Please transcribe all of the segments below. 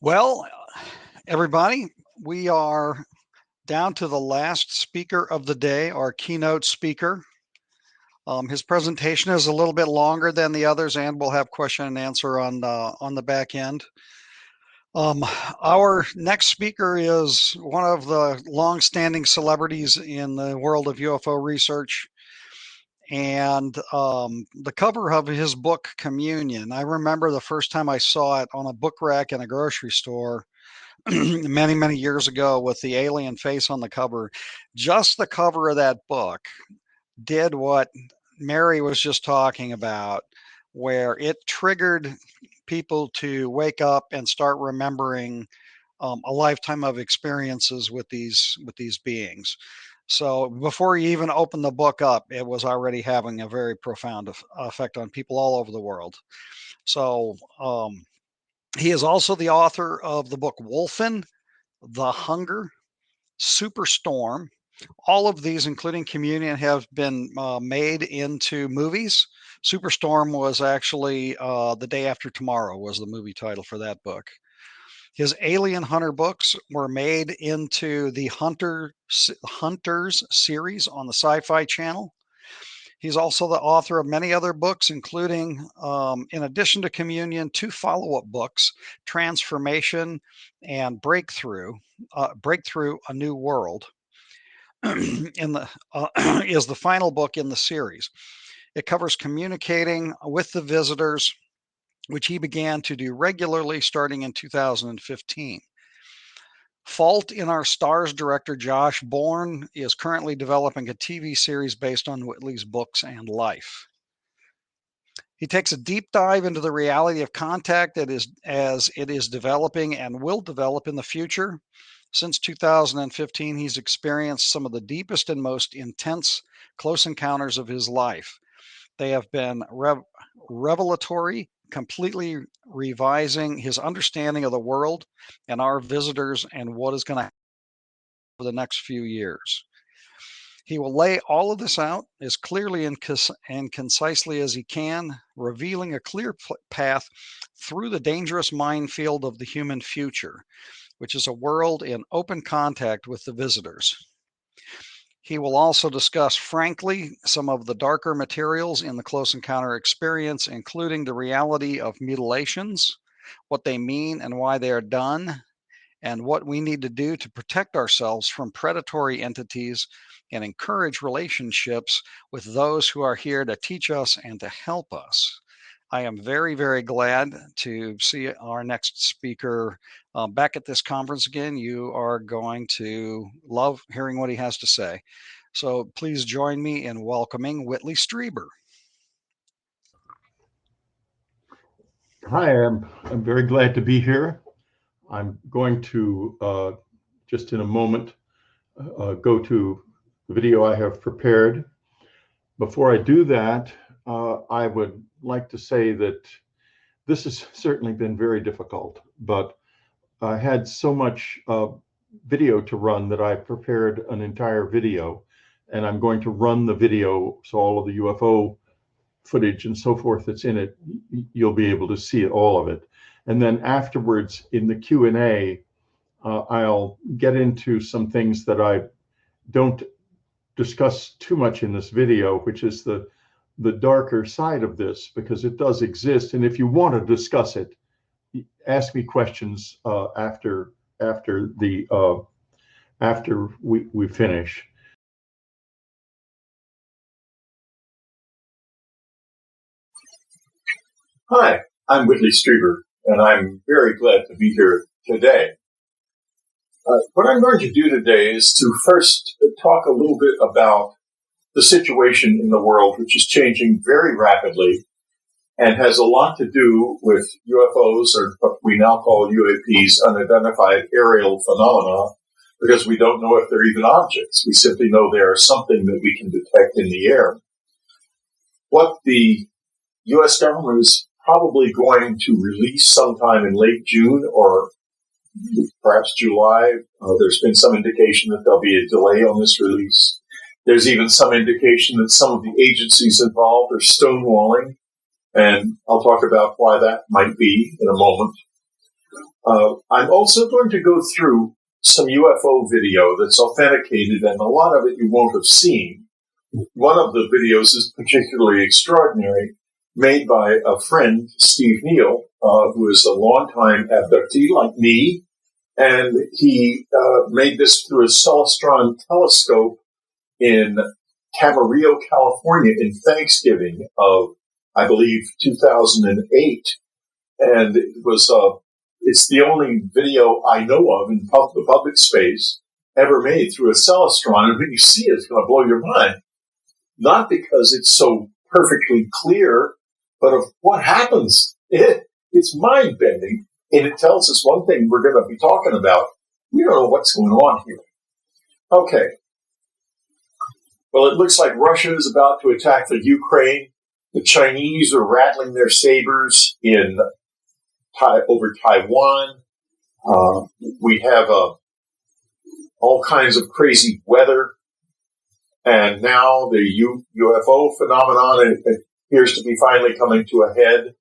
Well, everybody, we are down to the last speaker of the day, our keynote speaker. His presentation is a little bit longer than the others, and we'll have question and answer on the back end. Our next speaker is one of the long-standing celebrities in the world of UFO research. And the cover of his book, Communion, I remember the first time I saw it on a book rack in a grocery store many, many years ago with the alien face on the cover. Just the cover of that book did what Mary was just talking about, where it triggered people to wake up and start remembering a lifetime of experiences with these beings. So before you even open the book up, it was already having a very profound effect on people all over the world. So he is also the author of the book Wolfen, The Hunger, Superstorm. All of these, including Communion, have been made into movies. Superstorm was actually The Day After Tomorrow was the movie title for that book. His Alien Hunter books were made into the Hunters series on the Sci-Fi Channel. He's also the author of many other books, including, in addition to Communion, 2 follow-up books, Transformation and Breakthrough, A New World, is the final book in the series. It covers communicating with the visitors, which he began to do regularly starting in 2015. Fault in Our Stars director Josh Bourne is currently developing a TV series based on Whitley's books and life. He takes a deep dive into the reality of contact as it is developing and will develop in the future. Since 2015, he's experienced some of the deepest and most intense close encounters of his life. They have been revelatory, completely revising his understanding of the world and our visitors and what is going to happen for the next few years. He will lay all of this out as clearly and concisely as he can, revealing a clear path through the dangerous minefield of the human future, which is a world in open contact with the visitors. He will also discuss, frankly, some of the darker materials in the close encounter experience, including the reality of mutilations, what they mean and why they are done, and what we need to do to protect ourselves from predatory entities and encourage relationships with those who are here to teach us and to help us. I am very, very glad to see our next speaker back at this conference again. You are going to love hearing what he has to say. So please join me in welcoming Whitley Strieber. Hi, I'm very glad to be here. I'm going to, just in a moment, go to the video I have prepared. Before I do that, I would like to say that this has certainly been very difficult, but I had so much video to run that I prepared an entire video, and I'm going to run the video so all of the UFO footage and so forth that's in it, you'll be able to see it, all of it. And then afterwards in the Q&A, I'll get into some things that I don't discuss too much in this video, which is the darker side of this, because it does exist. And if you want to discuss it, ask me questions after we finish. Hi, I'm Whitley Strieber, and I'm very glad to be here today. What I'm going to do today is to first talk a little bit about the situation in the world, which is changing very rapidly and has a lot to do with UFOs, or what we now call UAPs, unidentified aerial phenomena, because we don't know if they're even objects. We simply know they are something that we can detect in the air. What the U.S. government is probably going to release sometime in late June or perhaps July. There's been some indication that there'll be a delay on this release. There's even some indication that some of the agencies involved are stonewalling, and I'll talk about why that might be in a moment. I'm also going to go through some UFO video that's authenticated, and a lot of it you won't have seen. One of the videos is particularly extraordinary, made by a friend, Steve Neal, who is a longtime abductee like me, and he made this through a Celestron telescope in Camarillo, California, in Thanksgiving of, I believe, 2008. And it was it's the only video I know of in the public space ever made through a Celestron. And when you see it, it's going to blow your mind. Not because it's so perfectly clear, but of what happens. It's mind-bending, and it tells us one thing we're going to be talking about. We don't know what's going on here. Okay. Well, it looks like Russia is about to attack the Ukraine. The Chinese are rattling their sabers over Taiwan. We have all kinds of crazy weather. And now the UFO phenomenon appears to be finally coming to a head.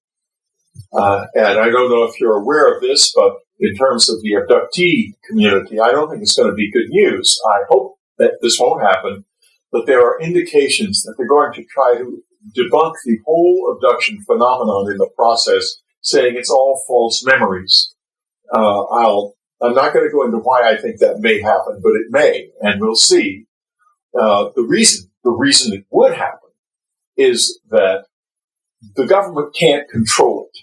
And I don't know if you're aware of this, but in terms of the abductee community, I don't think it's going to be good news. I hope that this won't happen. But there are indications that they're going to try to debunk the whole abduction phenomenon in the process, saying it's all false memories. I'm not going to go into why I think that may happen, but it may, and we'll see. The reason it would happen is that the government can't control it.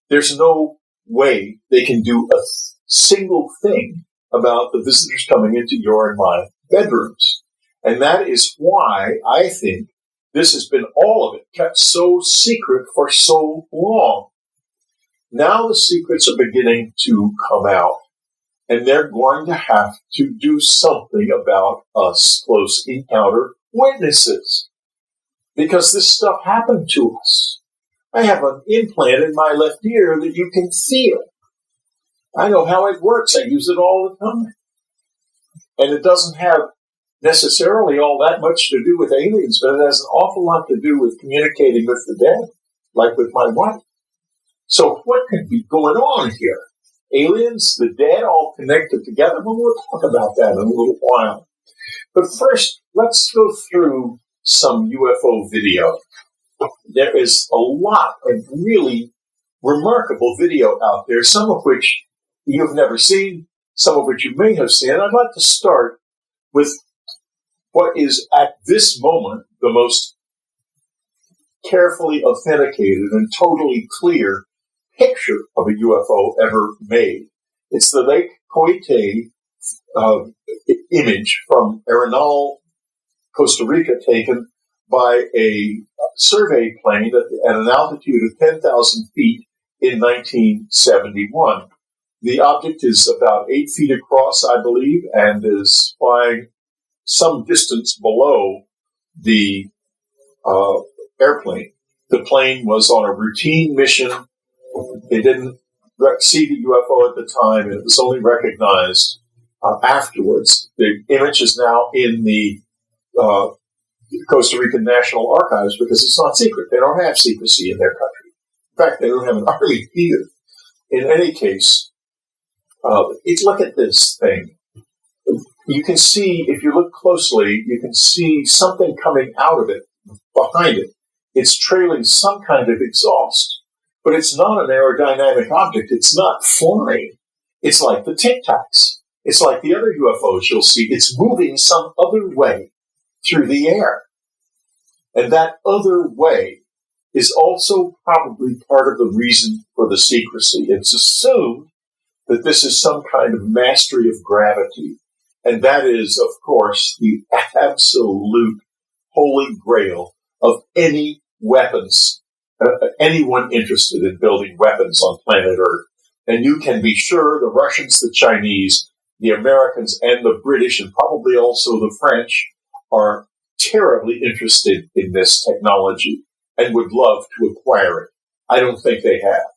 There's no way they can do a single thing about the visitors coming into your and my bedrooms. And that is why I think this has been, all of it, kept so secret for so long. Now the secrets are beginning to come out, and they're going to have to do something about us close encounter witnesses, because this stuff happened to us. I have an implant in my left ear that you can feel. I know how it works. I use it all the time. And it doesn't have necessarily all that much to do with aliens, but it has an awful lot to do with communicating with the dead, like with my wife. So what could be going on here? Aliens, the dead, all connected together? Well, we'll talk about that in a little while. But first, let's go through some UFO video. There is a lot of really remarkable video out there, some of which you've never seen, some of which you may have seen. I'd like to start with what is at this moment the most carefully authenticated and totally clear picture of a UFO ever made. It's the Lake Coite image from Arenal, Costa Rica, taken by a survey plane at an altitude of 10,000 feet in 1971. The object is about 8 feet across, I believe, and is flying some distance below the airplane. The plane was on a routine mission. They didn't see the UFO at the time, and it was only recognized afterwards. The image is now in the Costa Rican National Archives because it's not secret. They don't have secrecy in their country. In fact, they don't have an army either. In any case, look at this thing. You can see, if you look closely, you can see something coming out of it, behind it. It's trailing some kind of exhaust. But it's not an aerodynamic object. It's not flying. It's like the Tic Tacs. It's like the other UFOs you'll see. It's moving some other way through the air. And that other way is also probably part of the reason for the secrecy. It's assumed that this is some kind of mastery of gravity. And that is, of course, the absolute holy grail of any weapons, anyone interested in building weapons on planet Earth. And you can be sure the Russians, the Chinese, the Americans, and the British, and probably also the French, are terribly interested in this technology and would love to acquire it. I don't think they have.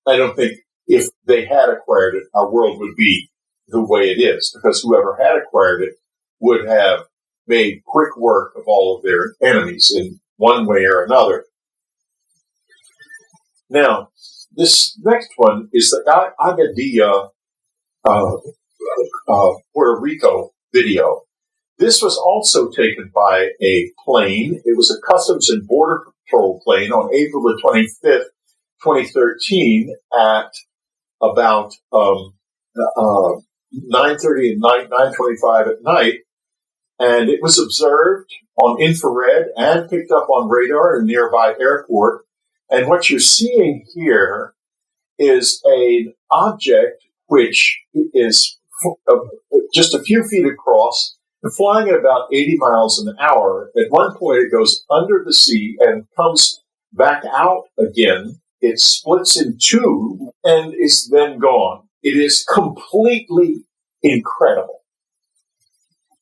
I don't think if they had acquired it, our world would be the way it is, because whoever had acquired it would have made quick work of all of their enemies in one way or another. Now, this next one is the Agadia, Puerto Rico video. This was also taken by a plane. It was a Customs and Border Patrol plane on April the 25th, 2013 at about 9:30 at night, 9:25 at night. And it was observed on infrared and picked up on radar in a nearby airport. And what you're seeing here is an object which is just a few feet across and flying at about 80 miles an hour. At one point, it goes under the sea and comes back out again. It splits in two and is then gone. It is completely incredible.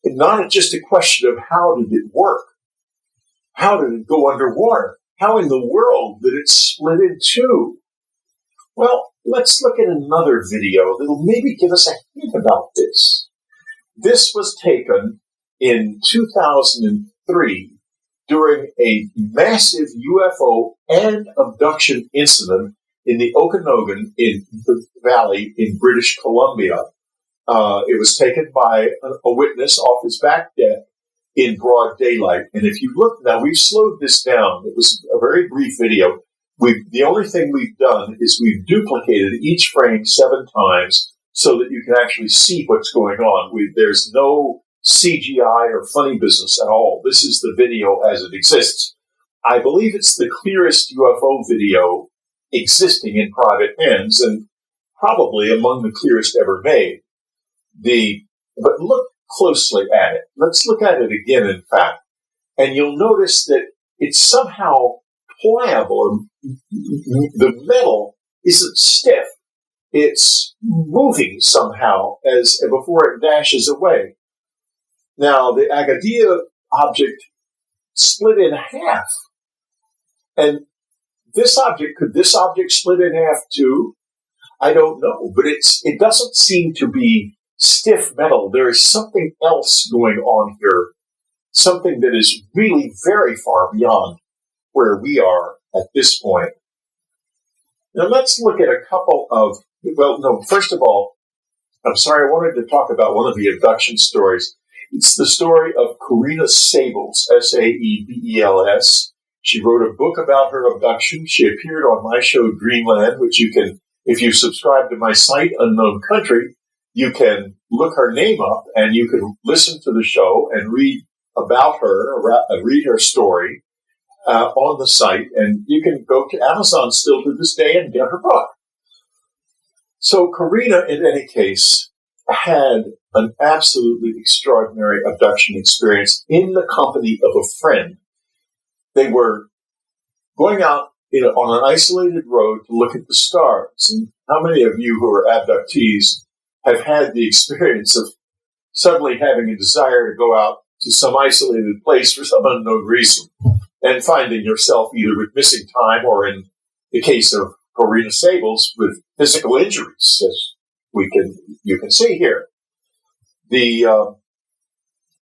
And not just a question of how did it work? How did it go underwater? How in the world did it split in two? Well, let's look at another video that'll maybe give us a hint about this. This was taken in 2003 during a massive UFO and abduction incident in the Okanagan in the Valley in British Columbia. It was taken by a witness off his back deck in broad daylight. And if you look now, we've slowed this down. It was a very brief video. The only thing we've done is we've duplicated each frame 7 times so that you can actually see what's going on. There's no CGI or funny business at all. This is the video as it exists. I believe it's the clearest UFO video existing in private hands and probably among the clearest ever made. But look closely at it. Let's look at it again, in fact, and you'll notice that it's somehow pliable, or the metal isn't stiff. It's moving somehow before it dashes away. Now, the Agadia object split in half. And could this object split in half too? I don't know, but it doesn't seem to be stiff metal. There is something else going on here, something that is really very far beyond where we are at this point. Now let's look at a couple of, first of all, I'm sorry, I wanted to talk about one of the abduction stories. It's the story of Karina Sables, Saebels. She wrote a book about her abduction. She appeared on my show Dreamland, which you can, if you subscribe to my site, Unknown Country, you can look her name up and you can listen to the show and read about her, read her story on the site. And you can go to Amazon still to this day and get her book. So Karina, in any case, had an absolutely extraordinary abduction experience in the company of a friend. They were going out on an isolated road to look at the stars. And how many of you who are abductees have had the experience of suddenly having a desire to go out to some isolated place for some unknown reason and finding yourself either with missing time or, in the case of Karina Sables, with physical injuries, as you can see here.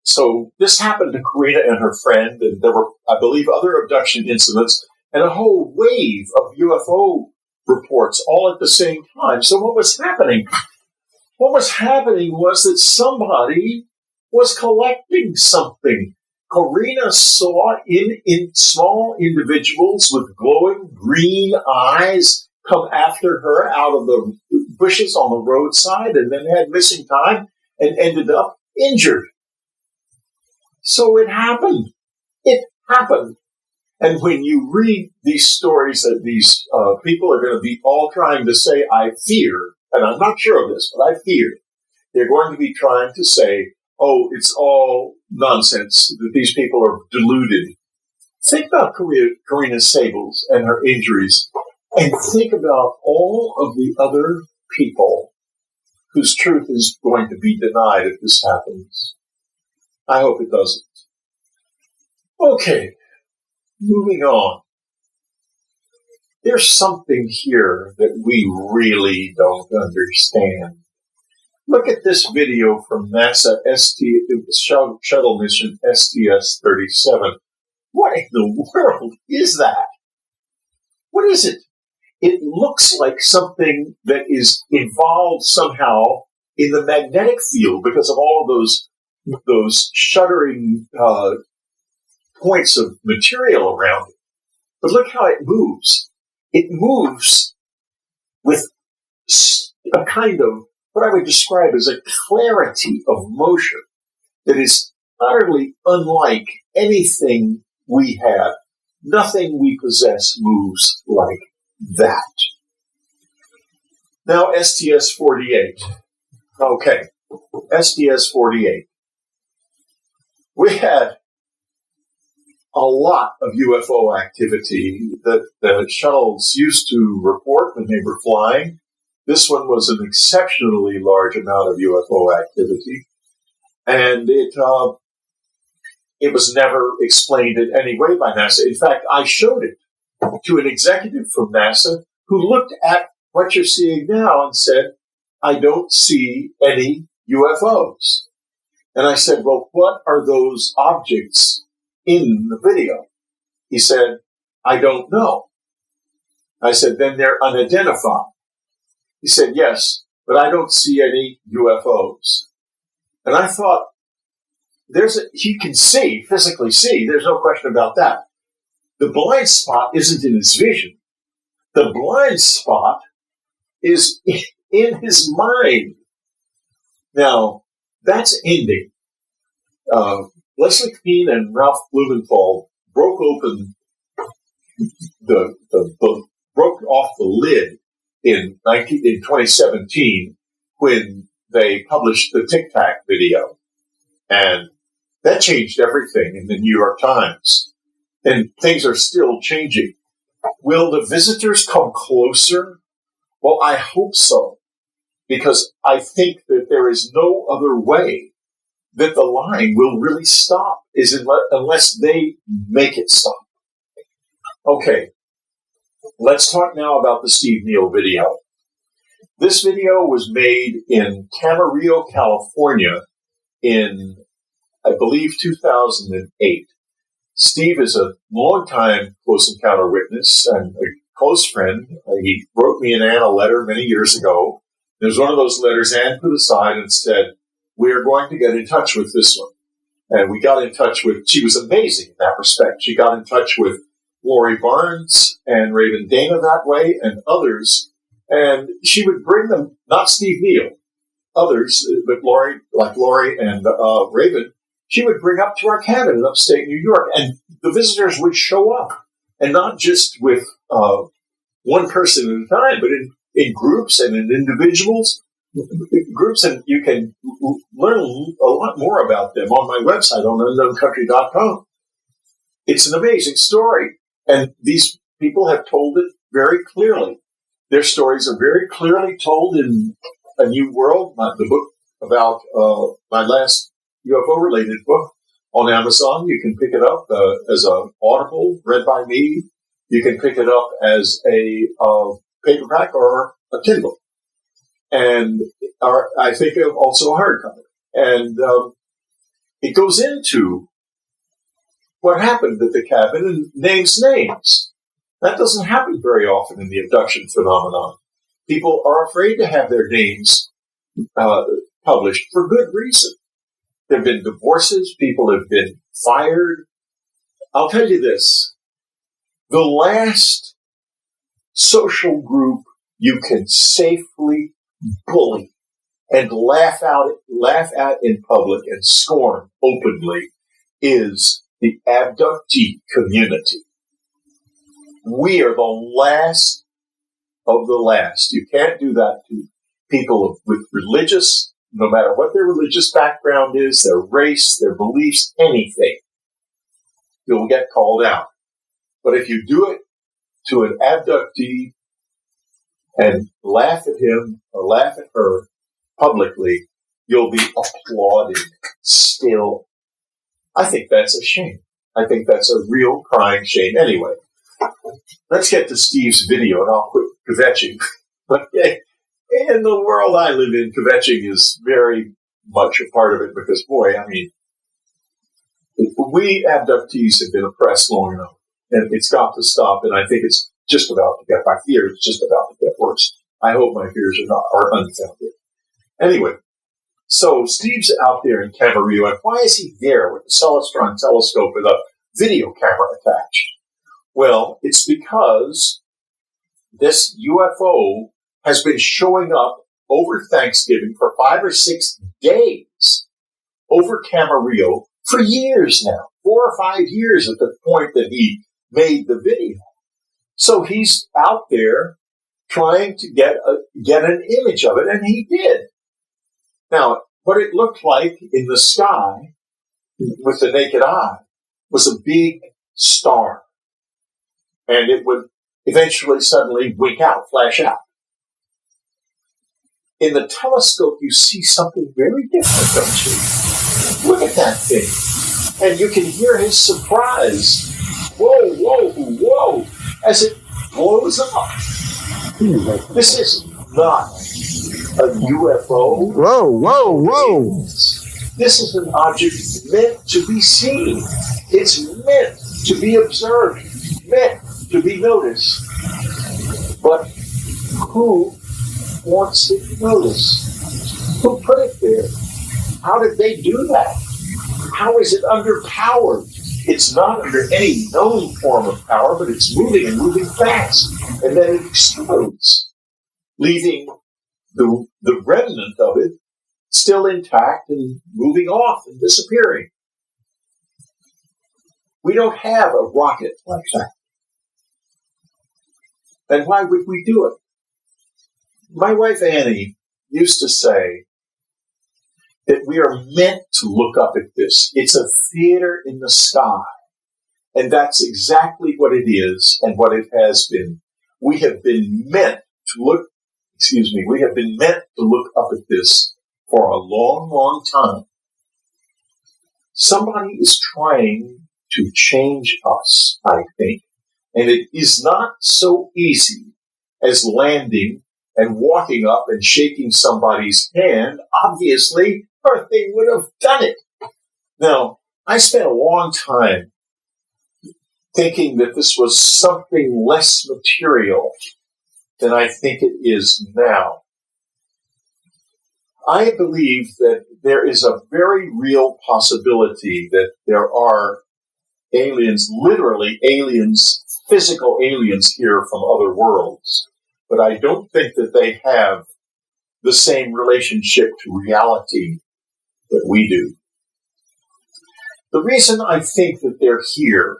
So this happened to Karina and her friend, and there were, I believe, other abduction incidents and a whole wave of UFO reports all at the same time. So what was happening? What was happening was that somebody was collecting something. Karina saw in small individuals with glowing green eyes come after her out of the bushes on the roadside, and then had missing time and ended up injured. So it happened. It happened. And when you read these stories that these people are going to be all trying to say, I fear, and I'm not sure of this, but I fear, they're going to be trying to say, oh, it's all nonsense, that these people are deluded. Think about Karina Sables and her injuries, and think about all of the other people whose truth is going to be denied if this happens. I hope it doesn't. Okay, moving on. There's something here that we really don't understand. Look at this video from NASA shuttle mission STS-37. What in the world is that? What is it? it looks like something that is involved somehow in the magnetic field because of all of those shuddering points of material around it. But look how it moves. It moves with a kind of what I would describe as a clarity of motion that is utterly unlike anything we have. Nothing we possess moves like that. Now, STS-48. Okay, STS-48. We had a lot of UFO activity that the shuttles used to report when they were flying. This one was an exceptionally large amount of UFO activity, and it was never explained in any way by NASA. In fact, I showed it to an executive from NASA who looked at what you're seeing now and said, I don't see any UFOs. And I said, well, what are those objects in the video? He said, I don't know. I said, then they're unidentified. He said, yes, but I don't see any UFOs. And I thought, he can see, physically see, there's no question about that. The blind spot isn't in his vision. The blind spot is in his mind. Now, that's ending. Leslie Keane and Ralph Blumenthal broke open broke off the lid in 2017 when they published the Tic Tac video. And that changed everything in the New York Times. And things are still changing. Will the visitors come closer? Well, I hope so, because I think that there is no other way that the line will really stop unless they make it stop. Okay, let's talk now about the Steve Neal video. This video was made in Camarillo, California in, I believe, 2008. Steve is a longtime close encounter witness and a close friend. He wrote me and Ann a letter many years ago. There's one of those letters Ann put aside and said, we're going to get in touch with this one. And we got in touch with, she was amazing in that respect. She got in touch with Lori Barnes and Raven Dana that way and others. And she would bring them, not Steve Neal, others, but Lori and Raven, she would bring up to our cabin in upstate New York. And the visitors would show up. And not just with one person at a time, but in groups and in individuals. Groups, and you can learn a lot more about them on my website on unknowncountry.com. It's an amazing story, and these people have told it very clearly. Their stories are very clearly told in A New World, the book about my last UFO-related book on Amazon. You can pick it up as an Audible read by me. You can pick it up as a paperback or a Kindle. And I think also a hardcover. And it goes into what happened at the cabin and names names. That doesn't happen very often in the abduction phenomenon. People are afraid to have their names published for good reason. There have been divorces. People have been fired. I'll tell you this. The last social group you can safely bully and laugh at in public and scorn openly is the abductee community. We are the last of the last. You can't do that to people with religious, no matter what their religious background is, their race, their beliefs, anything. You'll get called out. But if you do it to an abductee and laugh at him or laugh at her publicly, you'll be applauded still. I think that's a shame. I think that's a real crying shame. Anyway, let's get to Steve's video and I'll quit kvetching. But in the world I live in, kvetching is very much a part of it because, boy, I mean, we abductees have been oppressed long enough. And it's got to stop. And I think it's just about to get, my fear is just about to get worse. I hope my fears are unfounded. Anyway, so Steve's out there in Camarillo, and why is he there with the Celestron telescope with a video camera attached? Well, it's because this UFO has been showing up over Thanksgiving for 5 or 6 days over Camarillo for years now, 4 or 5 years at the point that he made the video. So he's out there trying to get an image of it, and he did. Now, what it looked like in the sky with the naked eye was a big star, and it would eventually suddenly wink out, flash out. In the telescope, you see something very different, don't you? Look at that thing. And you can hear his surprise. Whoa, whoa, whoa, as it blows up. This is not a UFO. Whoa, whoa, whoa. This is an object meant to be seen. It's meant to be observed, meant to be noticed. But who wants it noticed? Who put it there? How did they do that? How is it underpowered? It's not under any known form of power, but it's moving and moving fast. And then it explodes, leaving the remnant of it still intact and moving off and disappearing. We don't have a rocket like that. And why would we do it? My wife Annie used to say that we are meant to look up at this. It's a theater in the sky. And that's exactly what it is and what it has been. We have been meant to look up at this for a long, long time. Somebody is trying to change us, I think. And it is not so easy as landing and walking up and shaking somebody's hand. Obviously, or they would have done it. Now, I spent a long time thinking that this was something less material than I think it is now. I believe that there is a very real possibility that there are aliens, literally aliens, physical aliens here from other worlds. But I don't think that they have the same relationship to reality that we do. The reason I think that they're here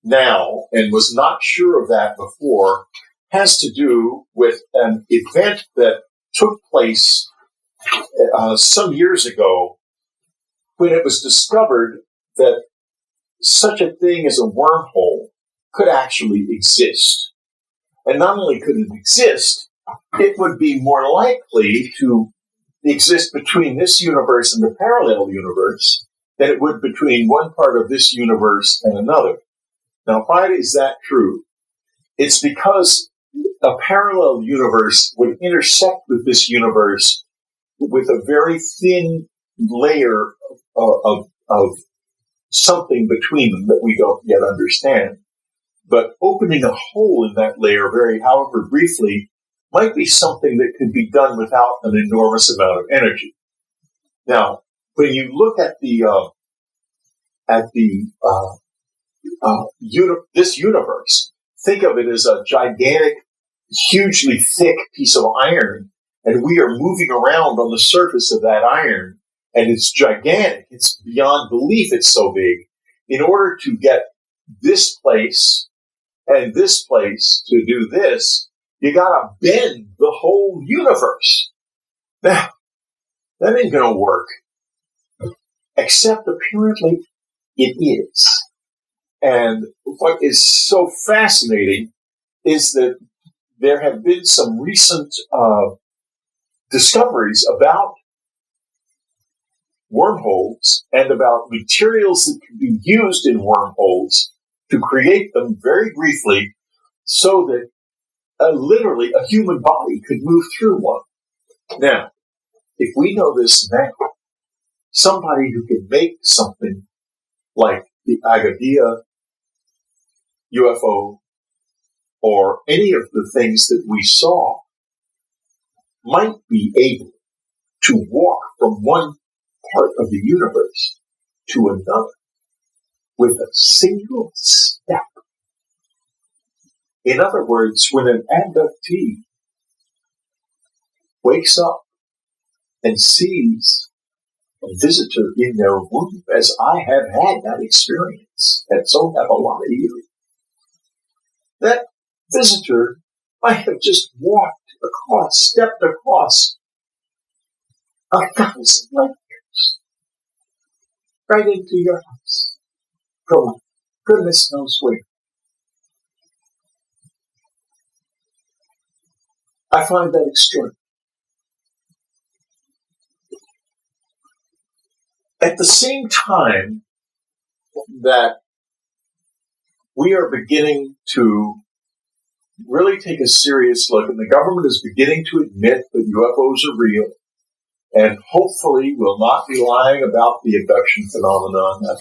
now, and was not sure of that before, has to do with an event that took place some years ago when it was discovered that such a thing as a wormhole could actually exist. And not only could it exist, it would be more likely to exist between this universe and the parallel universe than it would between one part of this universe and another. Now, why is that true? It's because a parallel universe would intersect with this universe with a very thin layer of something between them that we don't yet understand. But opening a hole in that layer, however briefly, might be something that could be done without an enormous amount of energy. Now, when you look at this universe, think of it as a gigantic, hugely thick piece of iron, and we are moving around on the surface of that iron, and it's gigantic. It's beyond belief. It's so big. In order to get this place and this place to do this, you gotta bend the whole universe. Now, that ain't gonna work. Except apparently it is. And what is so fascinating is that there have been some recent discoveries about wormholes and about materials that can be used in wormholes to create them very briefly so that literally a human body could move through one. Now, if we know this now, somebody who can make something like the Agadia UFO or any of the things that we saw might be able to walk from one part of the universe to another with a single step. In other words, when an abductee wakes up and sees a visitor in their room, as I have had that experience, and so have a lot of you, that visitor might have just stepped across 1,000 light years right into your house from goodness knows where. I find that extraordinary. At the same time that we are beginning to really take a serious look, and the government is beginning to admit that UFOs are real, and hopefully will not be lying about the abduction phenomenon.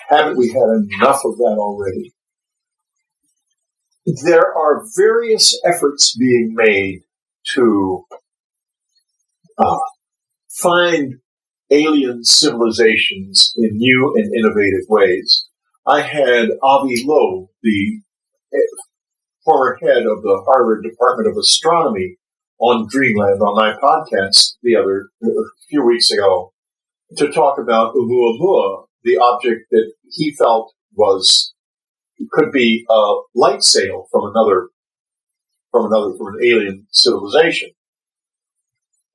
Haven't we had enough of that already? There are various efforts being made to find alien civilizations in new and innovative ways. I had Avi Loeb, the former head of the Harvard Department of Astronomy, on Dreamland on my podcast a few weeks ago to talk about Oumuamua, the object that he felt could be a light sail from an alien civilization.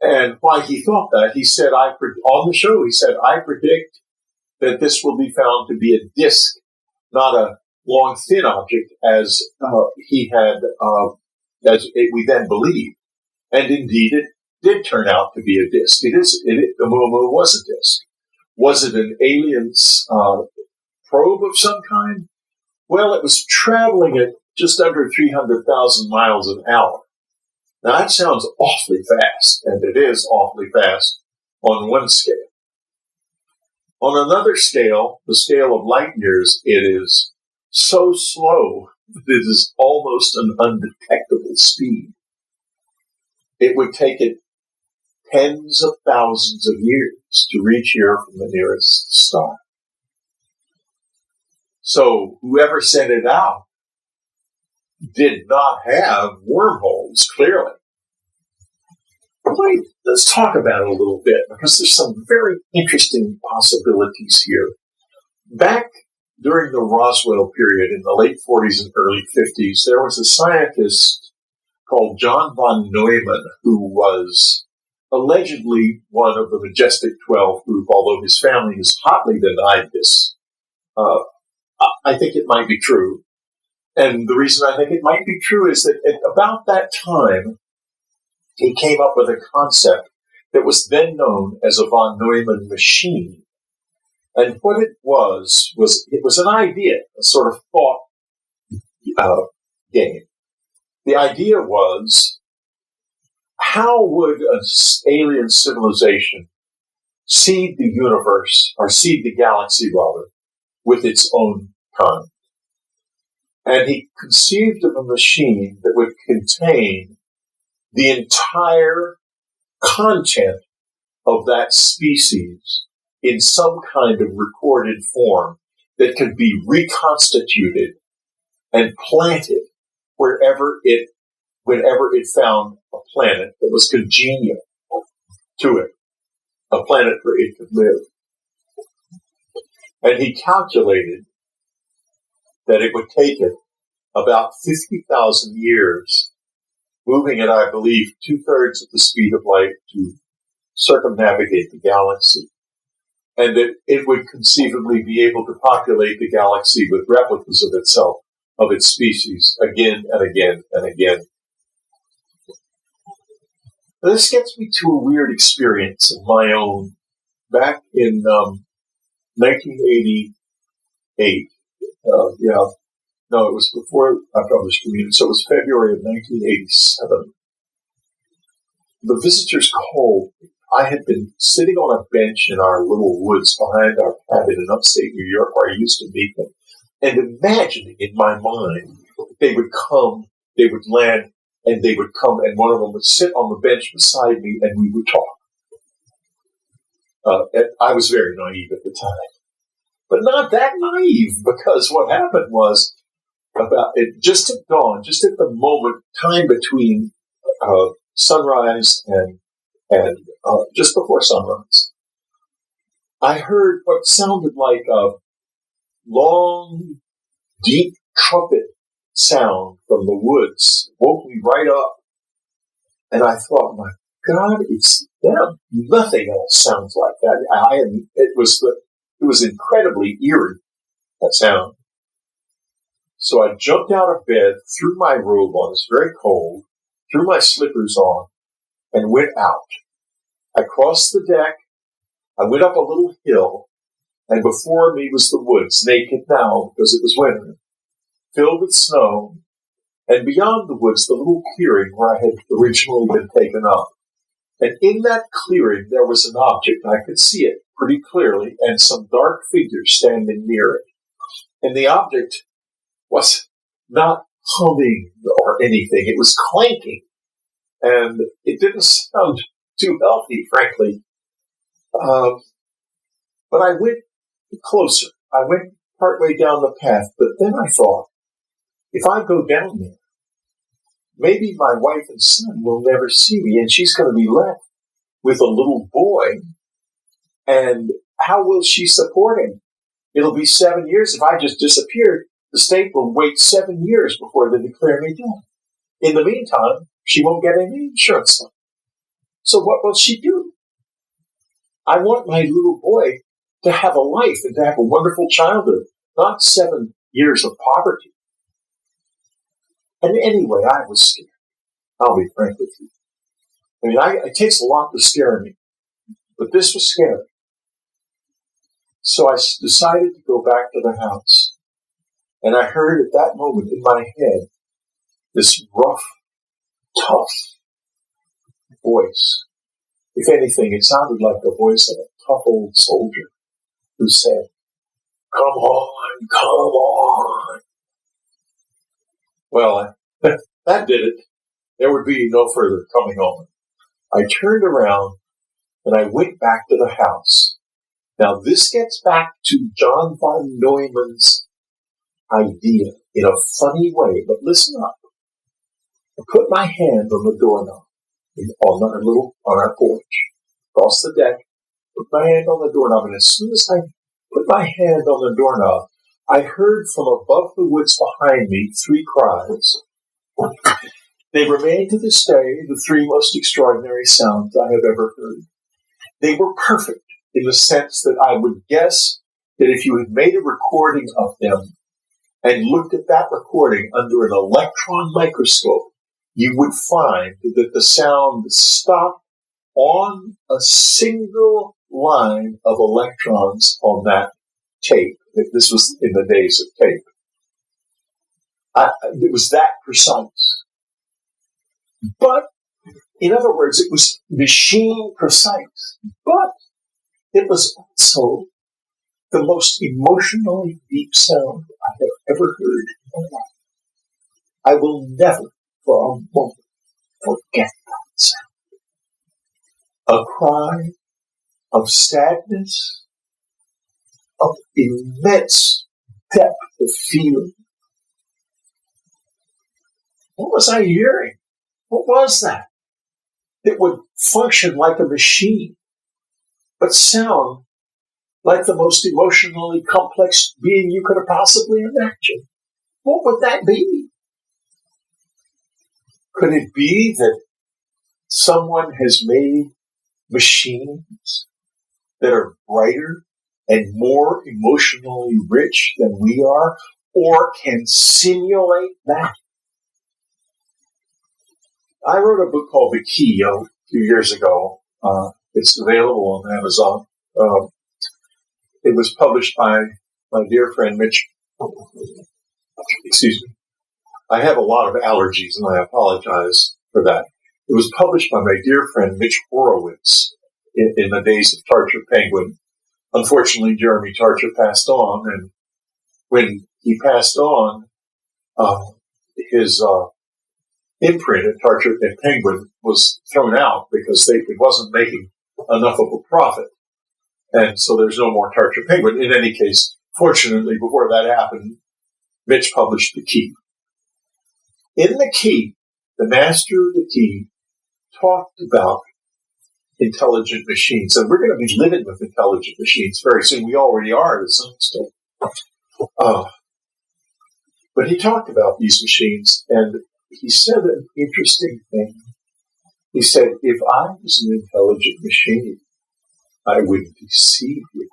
And why he thought that, he said, on the show, he said, I predict that this will be found to be a disk, not a long, thin object, as we then believed. And indeed, it did turn out to be a disk. Oumuamua was a disk. Was it an alien's probe of some kind? Well, it was traveling at just under 300,000 miles an hour. Now, that sounds awfully fast, and it is awfully fast on one scale. On another scale, the scale of light years, it is so slow that it is almost an undetectable speed. It would take it tens of thousands of years to reach here from the nearest star. So whoever sent it out did not have wormholes, clearly. Wait, let's talk about it a little bit, because there's some very interesting possibilities here. Back during the Roswell period in the late 40s and early 50s, there was a scientist called John von Neumann, who was allegedly one of the Majestic 12 group, although his family has hotly denied this. I think it might be true. And the reason I think it might be true is that at about that time, he came up with a concept that was then known as a von Neumann machine. And what it was an idea, a sort of thought game. The idea was, how would an alien civilization seed the universe, or seed the galaxy rather, with its own kind? And he conceived of a machine that would contain the entire content of that species in some kind of recorded form that could be reconstituted and planted whenever it found a planet that was congenial to it, a planet where it could live. And he calculated that it would take it about 50,000 years, moving at, I believe, 2/3 of the speed of light to circumnavigate the galaxy. And that it would conceivably be able to populate the galaxy with replicas of itself, of its species, again and again and again. Now, this gets me to a weird experience of my own. Back in 1988, it was before I published Community, so it was February of 1987. The visitors called. I had been sitting on a bench in our little woods behind our cabin in upstate New York where I used to meet them, and imagining in my mind that they would come they would land and they would come, and one of them would sit on the bench beside me and we would talk. And I was very naive at the time, but not that naive, because what happened was, about it just at dawn, just at the moment, time between sunrise and just before sunrise, I heard what sounded like a long, deep trumpet sound from the woods. It woke me right up, and I thought, my God, it's them. Nothing else sounds like that. It was incredibly eerie, that sound. So I jumped out of bed, threw my robe on, it was very cold, threw my slippers on, and went out. I crossed the deck, I went up a little hill, and before me was the woods, naked now because it was winter, filled with snow, and beyond the woods, the little clearing where I had originally been taken up. And in that clearing, there was an object. I could see it pretty clearly, and some dark figures standing near it. And the object was not humming or anything. It was clanking. And it didn't sound too healthy, frankly. But I went closer. I went partway down the path, but then I thought, if I go down there, maybe my wife and son will never see me, and she's going to be left with a little boy. And how will she support him? It'll be 7 years. If I just disappeared, the state will wait 7 years before they declare me dead. In the meantime, she won't get any insurance money. So what will she do? I want my little boy to have a life and to have a wonderful childhood, not 7 years of poverty. And anyway, I was scared. I'll be frank with you. I mean, it takes a lot to scare me, but this was scary. So I decided to go back to the house. And I heard at that moment in my head this rough, tough voice. If anything, it sounded like the voice of a tough old soldier who said, "Come on, come on." Well, that did it. There would be no further coming on. I turned around and I went back to the house. Now, this gets back to John von Neumann's idea in a funny way, but listen up. I put my hand on the doorknob on our porch, across the deck, put my hand on the doorknob, and as soon as I put my hand on the doorknob, I heard from above the woods behind me 3 cries. They remain to this day the 3 most extraordinary sounds I have ever heard. They were perfect in the sense that I would guess that if you had made a recording of them and looked at that recording under an electron microscope, you would find that the sound stopped on a single line of electrons on that tape. This was in the days of tape. It was that precise. But, in other words, it was machine precise. But it was also the most emotionally deep sound I have ever heard in my life. I will never, for a moment, forget that sound. A cry of sadness, of immense depth of feeling. What was I hearing? What was that? It would function like a machine, but sound like the most emotionally complex being you could have possibly imagined. What would that be? Could it be that someone has made machines that are brighter and more emotionally rich than we are, or can simulate that? I wrote a book called The Key a few years ago. It's available on Amazon. It was published by my dear friend Mitch. Excuse me. I have a lot of allergies, and I apologize for that. It was published by my dear friend Mitch Horowitz in the days of Tarcher Penguin. Unfortunately, Jeremy Tarcher passed on, and when he passed on, his imprint at Target and Penguin was thrown out because it wasn't making enough of a profit. And so there's no more Target Penguin. In any case, fortunately, before that happened, Mitch published The Key. In The Key, the master of The Key talked about intelligent machines. And we're going to be living with intelligent machines very soon. We already are to some extent. But he talked about these machines, and he said an interesting thing. He said, if I was an intelligent machine, I would deceive you.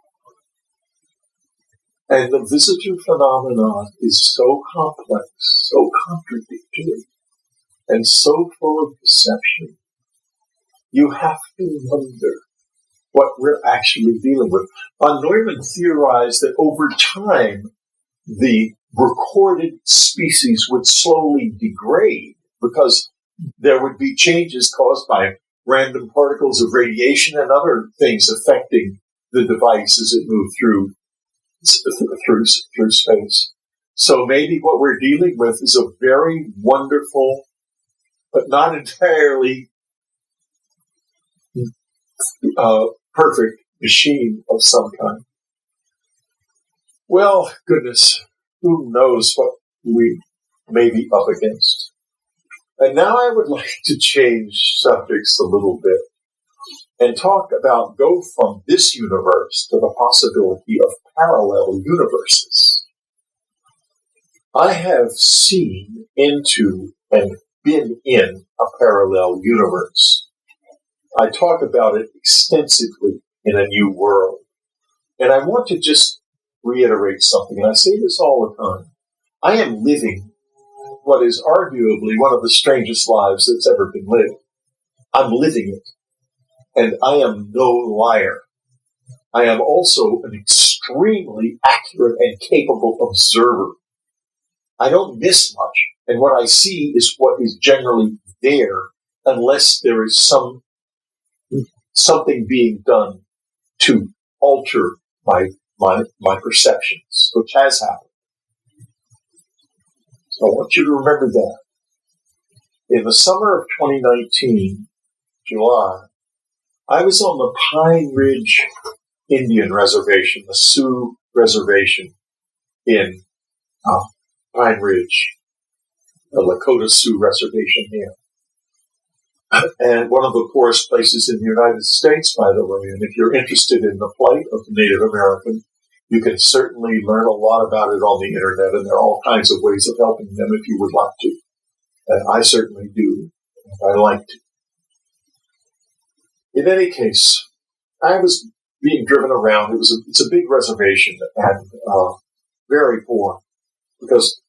And the visitor phenomenon is so complex, so contradictory, and so full of deception. You have to wonder what we're actually dealing with. Von Neumann theorized that over time, the recorded species would slowly degrade because there would be changes caused by random particles of radiation and other things affecting the device as it moved through space. So maybe what we're dealing with is a very wonderful, but not entirely perfect machine of some kind. Well, goodness, who knows what we may be up against. And now I would like to change subjects a little bit and go from this universe to the possibility of parallel universes. I have seen into and been in a parallel universe. I talk about it extensively in A New World. And I want to just reiterate something, and I say this all the time. I am living what is arguably one of the strangest lives that's ever been lived. I'm living it. And I am no liar. I am also an extremely accurate and capable observer. I don't miss much, and what I see is what is generally there, unless there is something being done to alter my perceptions, which has happened. So I want you to remember that. In the summer of 2019, July, I was on the Pine Ridge Indian Reservation, the Sioux Reservation in Pine Ridge, the Lakota Sioux Reservation here. And one of the poorest places in the United States, by the way. And if you're interested in the plight of the Native American, you can certainly learn a lot about it on the internet, and there are all kinds of ways of helping them if you would like to. And I certainly do. And I like to. In any case, I was being driven around. It's a big reservation and very poor, because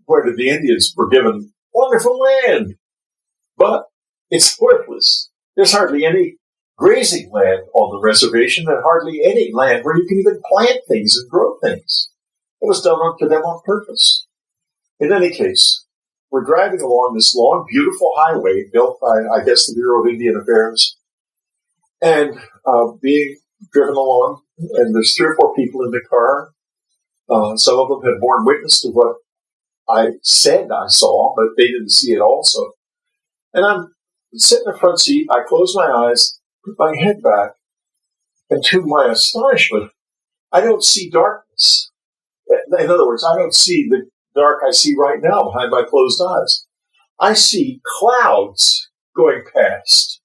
the Indians were given wonderful land, but it's worthless. There's hardly any grazing land on the reservation and hardly any land where you can even plant things and grow things. It was done to them on purpose. In any case, we're driving along this long, beautiful highway built by, I guess, the Bureau of Indian Affairs, and being driven along, and there's 3 or 4 people in the car. Some of them had borne witness to what I said I saw, but they didn't see it also. And I'm sitting in the front seat, I close my eyes, put my head back, and to my astonishment, I don't see darkness. In other words, I don't see the dark I see right now behind my closed eyes. I see clouds going past.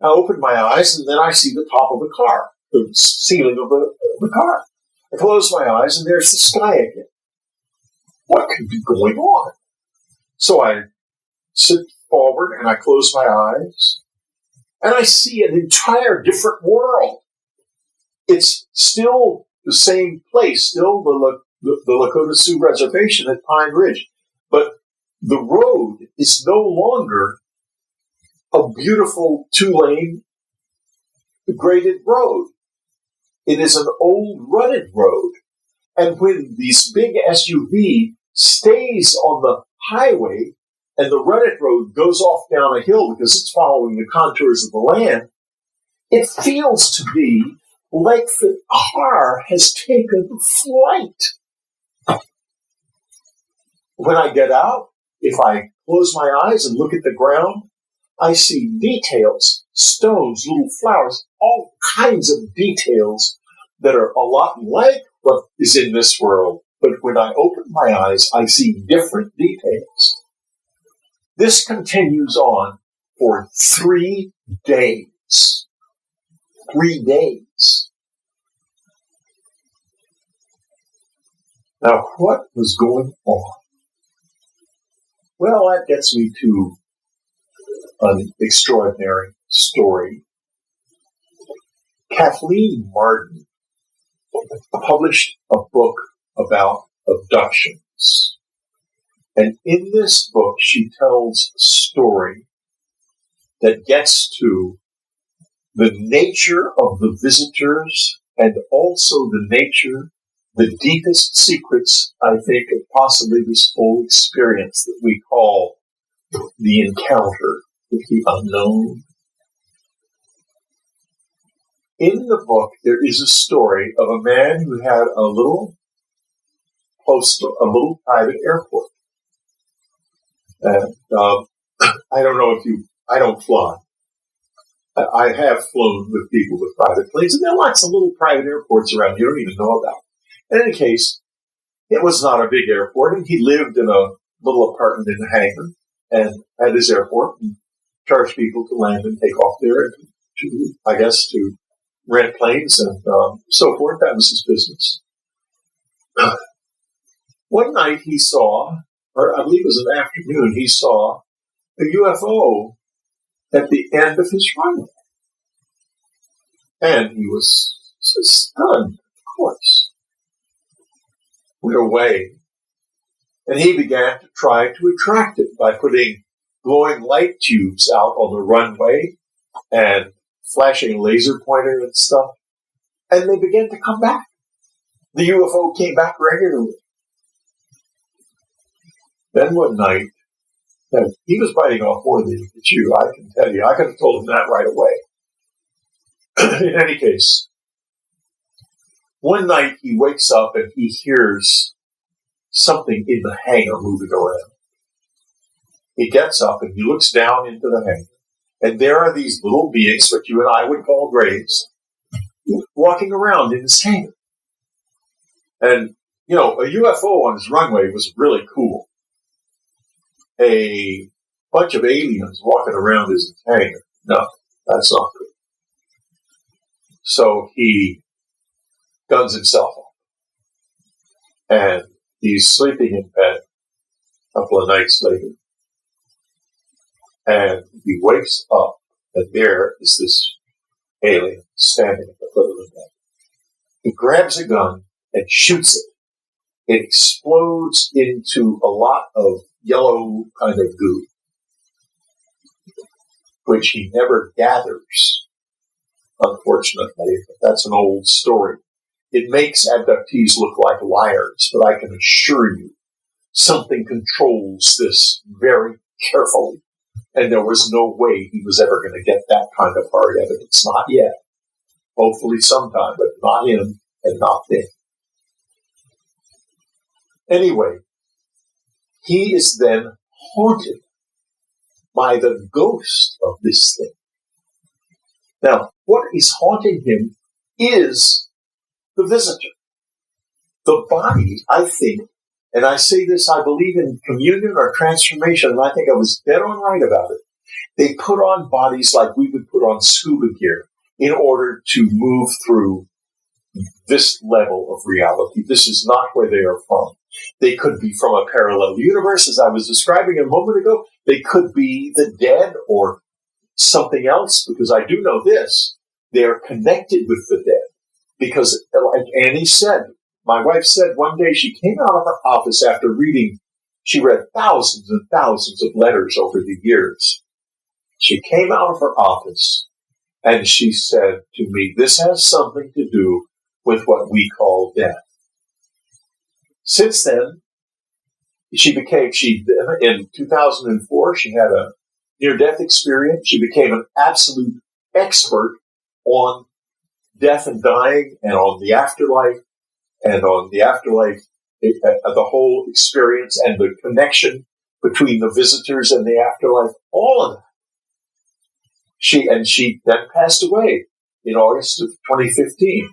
I open my eyes, and then I see the top of the car, the ceiling of the car. I close my eyes, and there's the sky again. What could be going on? So I sit forward, and I close my eyes, and I see an entire different world. It's still the same place, still the Lakota Sioux Reservation at Pine Ridge, but the road is no longer a beautiful 2-lane graded road. It is an old rutted road, and when this big SUV stays on the highway, and the rutted road goes off down a hill because it's following the contours of the land, it feels to me like the car has taken flight. When I get out, if I close my eyes and look at the ground, I see details, stones, little flowers, all kinds of details that are a lot like what is in this world. But when I open my eyes, I see different details. This continues on for 3 days. 3 days. Now, what was going on? Well, that gets me to an extraordinary story. Kathleen Marden published a book about abductions. And in this book, she tells a story that gets to the nature of the visitors and also the nature, the deepest secrets, I think, of possibly this whole experience that we call the encounter with the unknown. In the book, there is a story of a man who had a little private airport. And I don't know I don't fly. I have flown with people with private planes, and there are lots of little private airports around you don't even know about. In any case, it was not a big airport, and he lived in a little apartment in the hangar and at his airport and charged people to land and take off there to rent planes and so forth. That was his business. One night he saw, or I believe it was an afternoon, he saw a UFO at the end of his runway. And he was stunned, of course. Went away. And he began to try to attract it by putting glowing light tubes out on the runway and flashing laser pointer and stuff. And they began to come back. The UFO came back regularly. Then one night, he was biting off more than he could chew, I can tell you. I could have told him that right away. In any case, one night he wakes up and he hears something in the hangar moving around. He gets up and he looks down into the hangar. And there are these little beings, what you and I would call grays, walking around in this hangar. And, a UFO on his runway was really cool. A bunch of aliens walking around his hangar. No, that's not good. So he guns himself up. And he's sleeping in bed a couple of nights later. And he wakes up, and there is this alien standing at the foot of the bed. He grabs a gun and shoots it. It explodes into a lot of yellow kind of goo, which he never gathers, unfortunately. But that's an old story. It makes abductees look like liars, but I can assure you something controls this very carefully. And there was no way he was ever going to get that kind of hard evidence. Not yet. Hopefully sometime, but not him and not them. Anyway, he is then haunted by the ghost of this thing. Now, what is haunting him is the visitor. The body, I think, and I say this, I believe in communion or transformation, and I think I was dead on right about it. They put on bodies like we would put on scuba gear in order to move through this level of reality. This is not where they are from. They could be from a parallel universe, as I was describing a moment ago. They could be the dead or something else, because I do know this. They are connected with the dead. Because, like Annie said, my wife said one day she came out of her office after reading, she read thousands and thousands of letters over the years. She came out of her office and she said to me, this has something to do with what we call death. Since then, in 2004, she had a near-death experience. She became an absolute expert on death and dying and on the afterlife. And on the afterlife, the whole experience and the connection between the visitors and the afterlife, all of that. She then passed away in August of 2015.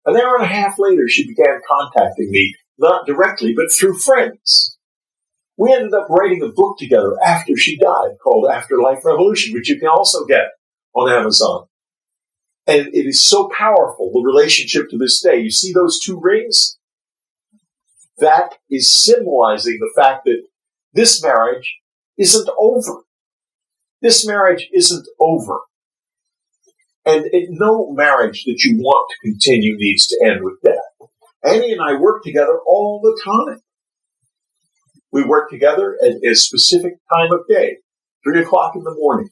An hour and a half later, she began contacting me, not directly, but through friends. We ended up writing a book together after she died called Afterlife Revolution, which you can also get on Amazon. And it is so powerful, the relationship to this day. You see those two rings? That is symbolizing the fact that this marriage isn't over. This marriage isn't over. And no marriage that you want to continue needs to end with death. Annie and I work together all the time. We work together at a specific time of day, 3 o'clock in the morning.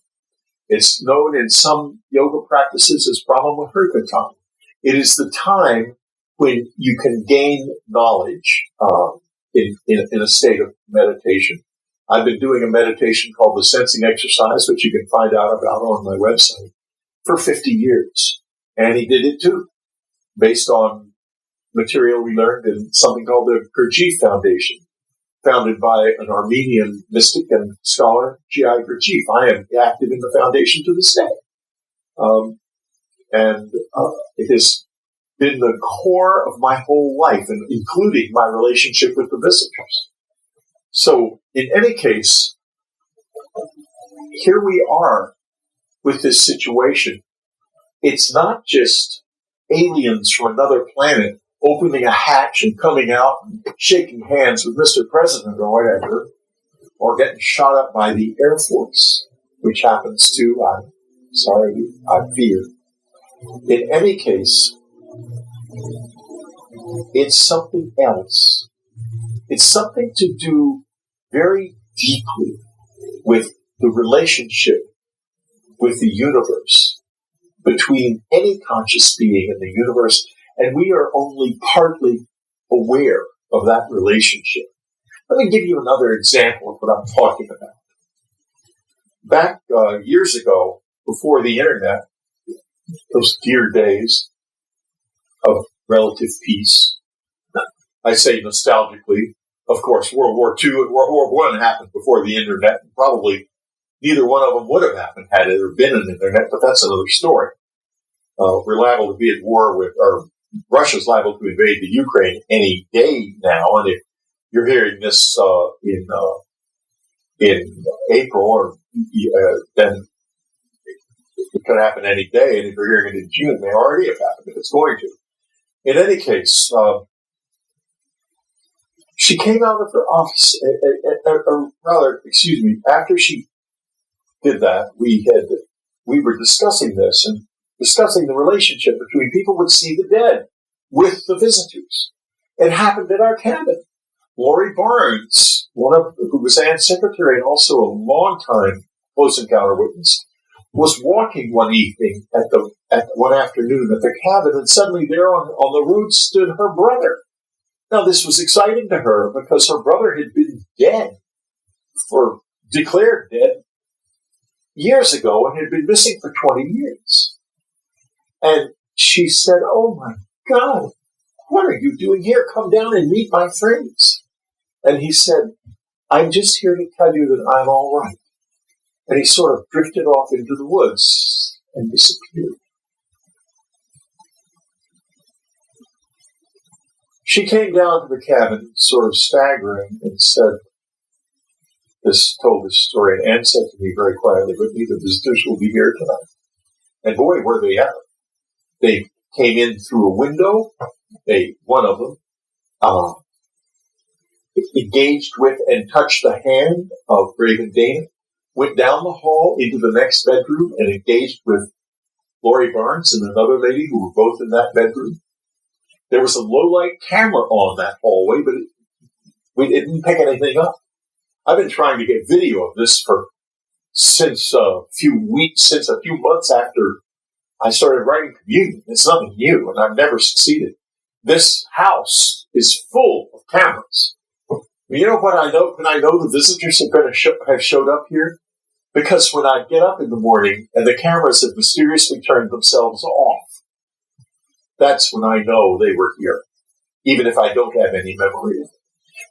It's known in some yoga practices as Brahma Muhurta time. It is the time when you can gain knowledge in a state of meditation. I've been doing a meditation called the Sensing Exercise, which you can find out about on my website, for 50 years. And he did it too, based on material we learned in something called the Gurdjieff Foundation, founded by an Armenian mystic and scholar, G.I. Gurdjieff. I am active in the foundation to this day. It has been the core of my whole life, and including my relationship with the visitors. So, in any case, here we are with this situation. It's not just aliens from another planet opening a hatch and coming out and shaking hands with Mr. President or whatever, or getting shot up by the Air Force, which happens to, I fear. In any case, it's something else. It's something to do very deeply with the relationship with the universe, between any conscious being in the universe, and we are only partly aware of that relationship. Let me give you another example of what I'm talking about. Back years ago, before the internet, those dear days of relative peace, I say nostalgically, of course, World War II and World War I happened before the internet, and probably neither one of them would have happened had there been an internet, but that's another story. We're liable to be at war with, or Russia's liable to invade the Ukraine any day now, and if you're hearing this in April, or then it could happen any day, and if you're hearing it in June, it may already have happened if it's going to. In any case, she came out of her office, after she did that, we were discussing this and discussing the relationship between people would see the dead with the visitors. It happened at our cabin. Lori Barnes, who was Anne's secretary and also a long-time close encounter witness, was walking one evening one afternoon at the cabin, and suddenly there on the road stood her brother. Now, this was exciting to her because her brother had been declared dead years ago, and had been missing for 20 years. And she said, "Oh my God, what are you doing here? Come down and meet my friends." And he said, "I'm just here to tell you that I'm all right." And he sort of drifted off into the woods and disappeared. She came down to the cabin, sort of staggering, and told this story. And Anne said to me very quietly, "Whitley, the visitors will be here tonight." And boy, were they ever. They came in through a window. One of them engaged with and touched the hand of Raven Dana, went down the hall into the next bedroom and engaged with Lori Barnes and another lady who were both in that bedroom. There was a low-light camera on that hallway, but we didn't pick anything up. I've been trying to get video of this since a few months after I started writing Communion. It's nothing new, and I've never succeeded. This house is full of cameras. You know what I know? When I know the visitors have showed up here? Because when I get up in the morning and the cameras have mysteriously turned themselves off, that's when I know they were here, even if I don't have any memory of it.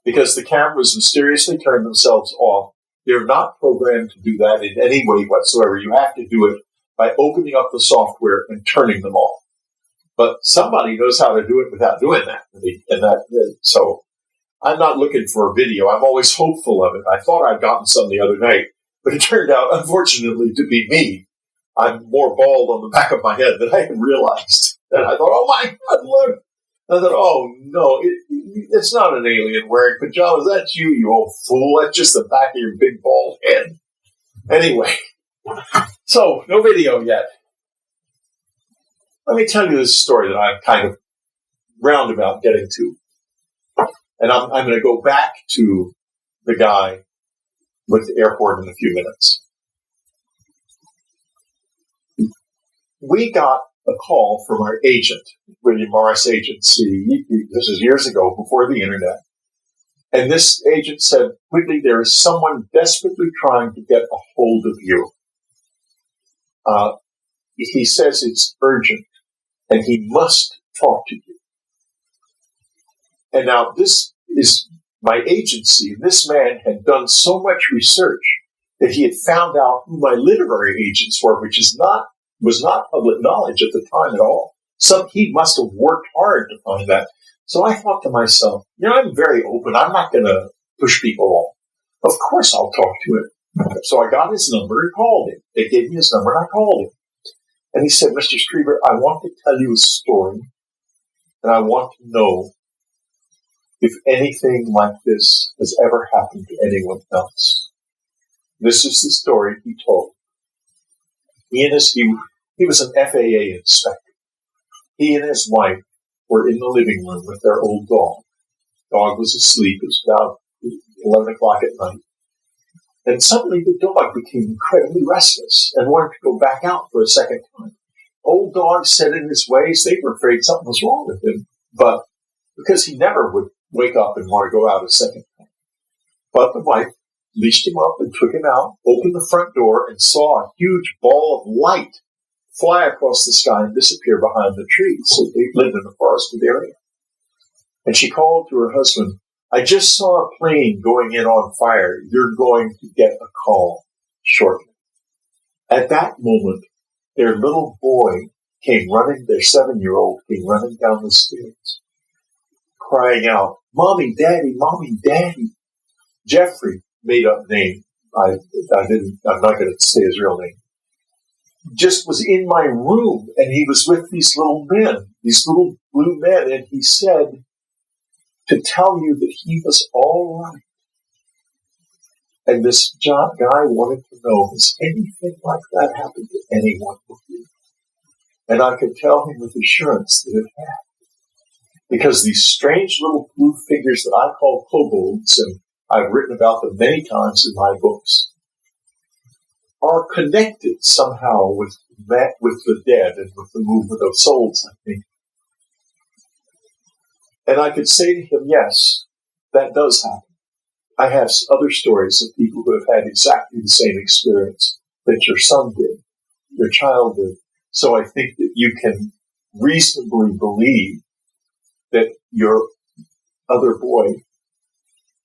because the cameras mysteriously turn themselves off. They're not programmed to do that in any way whatsoever. You have to do it by opening up the software and turning them off. But somebody knows how to do it without doing that. So I'm not looking for a video. I'm always hopeful of it. I thought I'd gotten some the other night, but it turned out, unfortunately, to be me. I'm more bald on the back of my head than I had realized. And I thought, oh my God, look. I thought, oh no, it's not an alien wearing pajamas. That's you old fool. That's just the back of your big bald head. Anyway, so no video yet. Let me tell you this story that I'm kind of roundabout getting to. And I'm going to go back to the guy with the airport in a few minutes. We got a call from our agent, William Morris Agency. This is years ago, before the internet. And this agent said, Whitley, there is someone desperately trying to get a hold of you. He says it's urgent, and he must talk to you. And now this is my agency. This man had done so much research that he had found out who my literary agents were, which was not public knowledge at the time at all. He must have worked hard to find that. So I thought to myself, I'm very open. I'm not going to push people off. Of course I'll talk to him. So I got his number and called him. They gave me his number and I called him. And he said, Mr. Strieber, I want to tell you a story, and I want to know if anything like this has ever happened to anyone else. This is the story he told. He was an FAA inspector. He and his wife were in the living room with their old dog. Dog was asleep. It was about 11 o'clock at night. And suddenly the dog became incredibly restless and wanted to go back out for a second time. Old dog set in his ways. They were afraid something was wrong with him, but because he never would wake up and want to go out a second time. But the wife leashed him up and took him out, opened the front door, and saw a huge ball of light fly across the sky and disappear behind the trees. So they lived in a forested area. And she called to her husband, I just saw a plane going in on fire. You're going to get a call shortly. At that moment, their little boy came running, their 7-year-old came running down the stairs, crying out, Mommy, Daddy, Mommy, Daddy. Jeffrey, made up name. I'm not going to say his real name. Just was in my room, and he was with these little men, these little blue men, and he said to tell you that he was all right. And this guy wanted to know, has anything like that happened to anyone with you? And I could tell him with assurance that it had. Because these strange little blue figures that I call kobolds, and I've written about them many times in my books, are connected somehow with the dead and with the movement of souls, I think. And I could say to him, yes, that does happen. I have other stories of people who have had exactly the same experience that your son did, your child did. So I think that you can reasonably believe that your other boy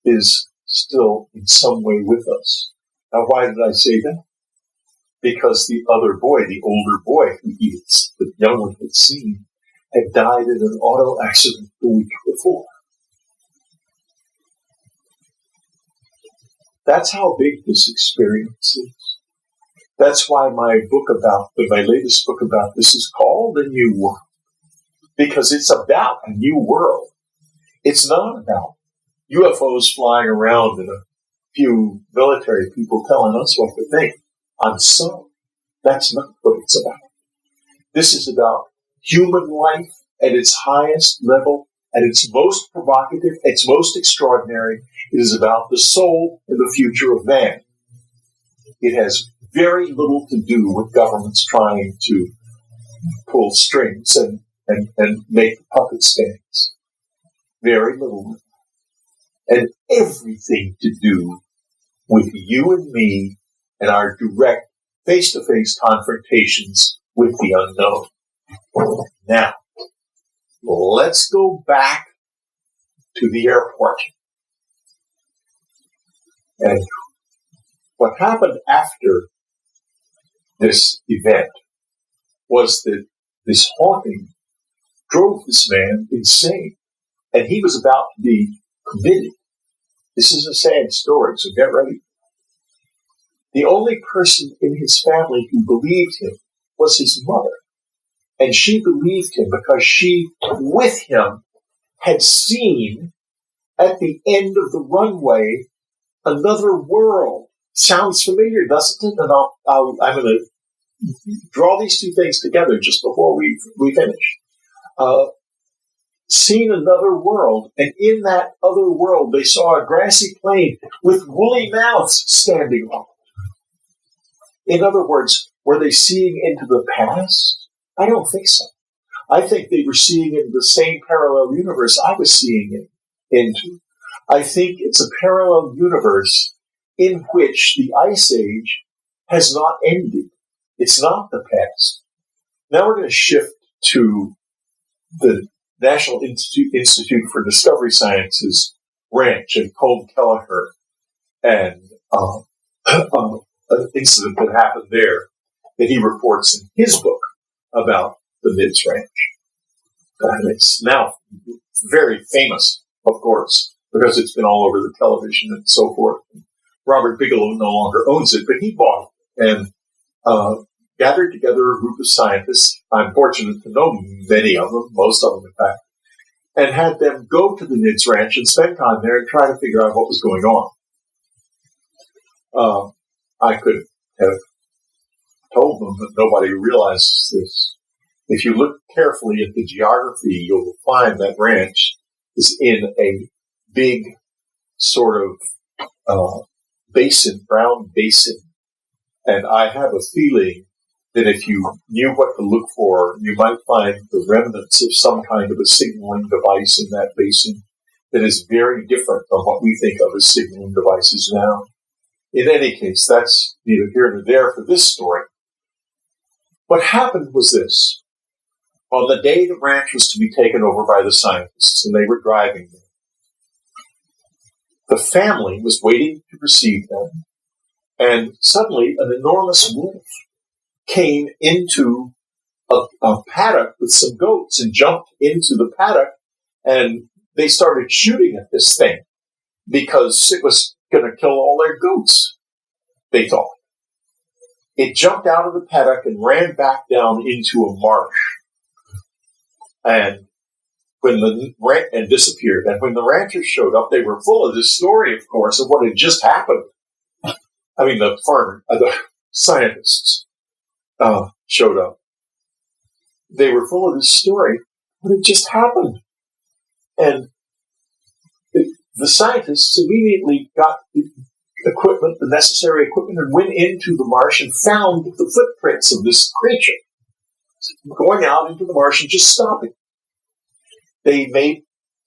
is still in some way with us. Now, why did I say that? Because the other boy, the older boy who the young one had seen, had died in an auto accident the week before. That's how big this experience is. That's why my latest book about this is called A New World. Because it's about a new world. It's not about UFOs flying around and a few military people telling us what to think. I'm sorry. That's not what it's about. This is about human life at its highest level, at its most provocative, its most extraordinary. It is about the soul and the future of man. It has very little to do with governments trying to pull strings and make puppet stands. Very little. And everything to do with you and me and our direct face-to-face confrontations with the unknown. Now, let's go back to the airport. And what happened after this event was that this haunting drove this man insane, and he was about to be committed. This is a sad story, so get ready. The only person in his family who believed him was his mother. And she believed him because she, with him, had seen at the end of the runway another world. Sounds familiar, doesn't it? And I'm going to draw these two things together just before we finish. Seen another world, and in that other world they saw a grassy plain with woolly mouths standing on it. In other words, were they seeing into the past? I don't think so. I think they were seeing into the same parallel universe I was seeing it into. I think it's a parallel universe in which the Ice Age has not ended. It's not the past. Now we're going to shift to the National Institute for Discovery Sciences ranch in Colm Kelleher, and an incident that happened there that he reports in his book about the Nids Ranch. And it's now very famous, of course, because it's been all over the television and so forth. Robert Bigelow no longer owns it, but he bought it and gathered together a group of scientists. I'm fortunate to know many of them, most of them, in fact, and had them go to the Nids Ranch and spend time there and try to figure out what was going on. I could have told them that nobody realizes this. If you look carefully at the geography, you'll find that ranch is in a big sort of basin, brown basin. And I have a feeling that if you knew what to look for, you might find the remnants of some kind of a signaling device in that basin that is very different from what we think of as signaling devices now. In any case, that's neither here nor there for this story. What happened was this. On the day the ranch was to be taken over by the scientists, and they were driving there, the family was waiting to receive them, and suddenly an enormous wolf came into a paddock with some goats and jumped into the paddock, and they started shooting at this thing because it was going to kill all their goats, they thought. It jumped out of the paddock and ran back down into a marsh and disappeared. And when the ranchers showed up, they were full of this story, of course, of what had just happened. I mean, the scientists showed up. They were full of this story. What had just happened? And the scientists immediately got the equipment, the necessary equipment, and went into the marsh and found the footprints of this creature going out into the marsh and just stopping. They made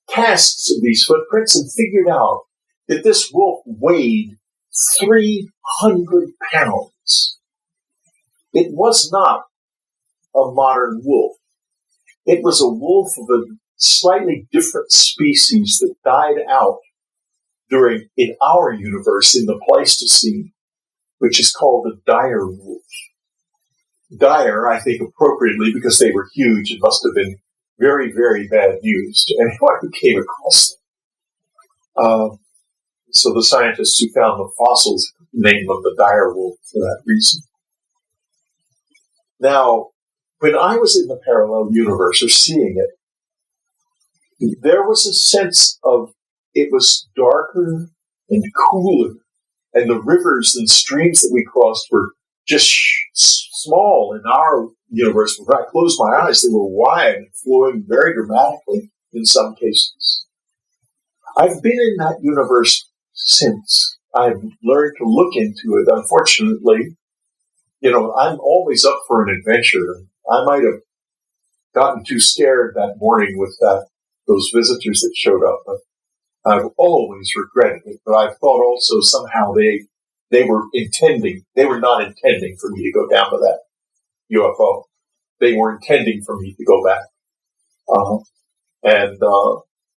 casts of these footprints and figured out that this wolf weighed 300 pounds. It was not a modern wolf. It was a wolf of a slightly different species that died out in our universe in the Pleistocene, which is called the dire wolf. Dire, I think appropriately, because they were huge and must have been very, very bad news to anyone who came across them. So the scientists who found the fossils named them the dire wolf for that reason. Now, when I was in the parallel universe or seeing it, there was a sense of it was darker and cooler, and the rivers and streams that we crossed were just small in our universe. When I closed my eyes, they were wide and flowing very dramatically in some cases. I've been in that universe since. I've learned to look into it. Unfortunately, I'm always up for an adventure. I might have gotten too scared that morning with those visitors that showed up, but I've always regretted it. But I've thought also somehow they were not intending for me to go down to that UFO. They were intending for me to go back. And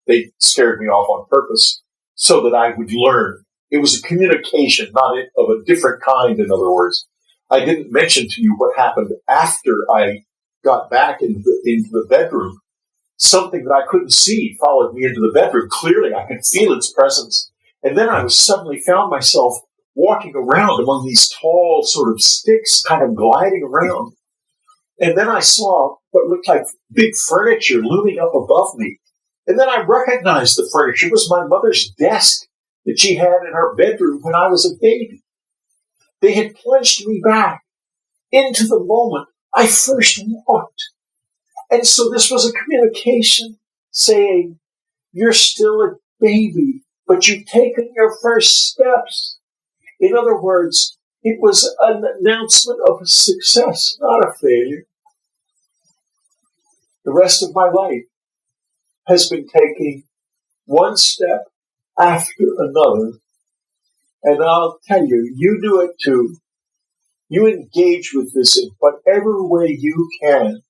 they scared me off on purpose so that I would learn It was a communication, not of a different kind, in other words. I didn't mention to you what happened after I got back into the bedroom. Something that I couldn't see followed me into the bedroom. Clearly, I could feel its presence. And then I suddenly found myself walking around among these tall sort of sticks, kind of gliding around. And then I saw what looked like big furniture looming up above me. And then I recognized the furniture. It was my mother's desk that she had in her bedroom when I was a baby. They had plunged me back into the moment I first walked. And so this was a communication saying, you're still a baby, but you've taken your first steps. In other words, it was an announcement of a success, not a failure. The rest of my life has been taking one step after another. And I'll tell you, you do it too. You engage with this in whatever way you can,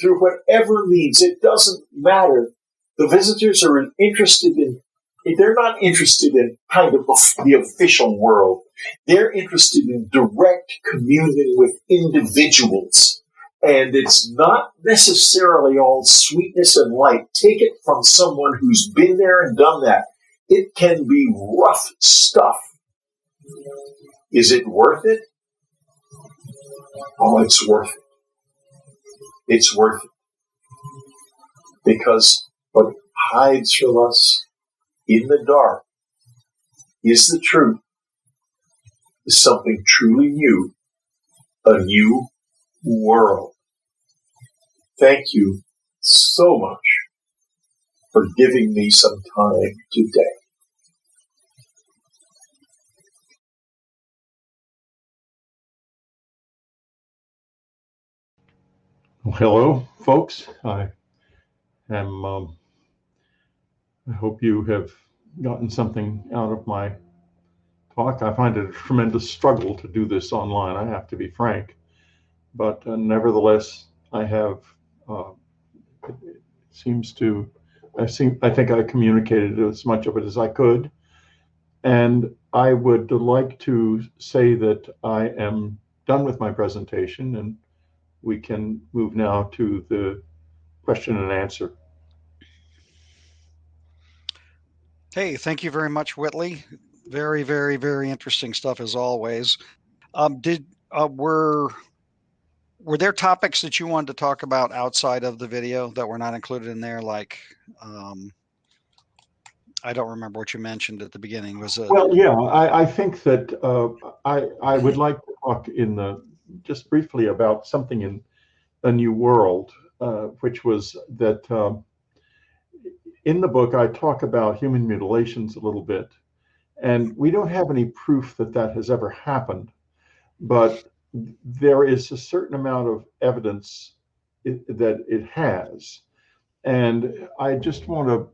through whatever means. It doesn't matter. The visitors are interested in, they're not interested in kind of the official world. They're interested in direct communion with individuals. And it's not necessarily all sweetness and light. Take it from someone who's been there and done that. It can be rough stuff. Is it worth it? Oh, it's worth it. It's worth it. Because what hides from us in the dark is the truth, is something truly new, a new world. Thank you so much for giving me some time today. Well, hello, folks. I hope you have gotten something out of my talk. I find it a tremendous struggle to do this online, I have to be frank. But nevertheless, I have, I think I communicated as much of it as I could. And I would like to say that I am done with my presentation, and we can move now to the question and answer. Hey, thank you very much, Whitley. Very, very, very interesting stuff as always. Were there topics that you wanted to talk about outside of the video that were not included in there? Like, I don't remember what you mentioned at the beginning. Well, yeah, I think that I would like to talk just briefly about something in A New World, which was that in the book I talk about human mutilations a little bit, and we don't have any proof that that has ever happened, but there is a certain amount of evidence that it has, and I just want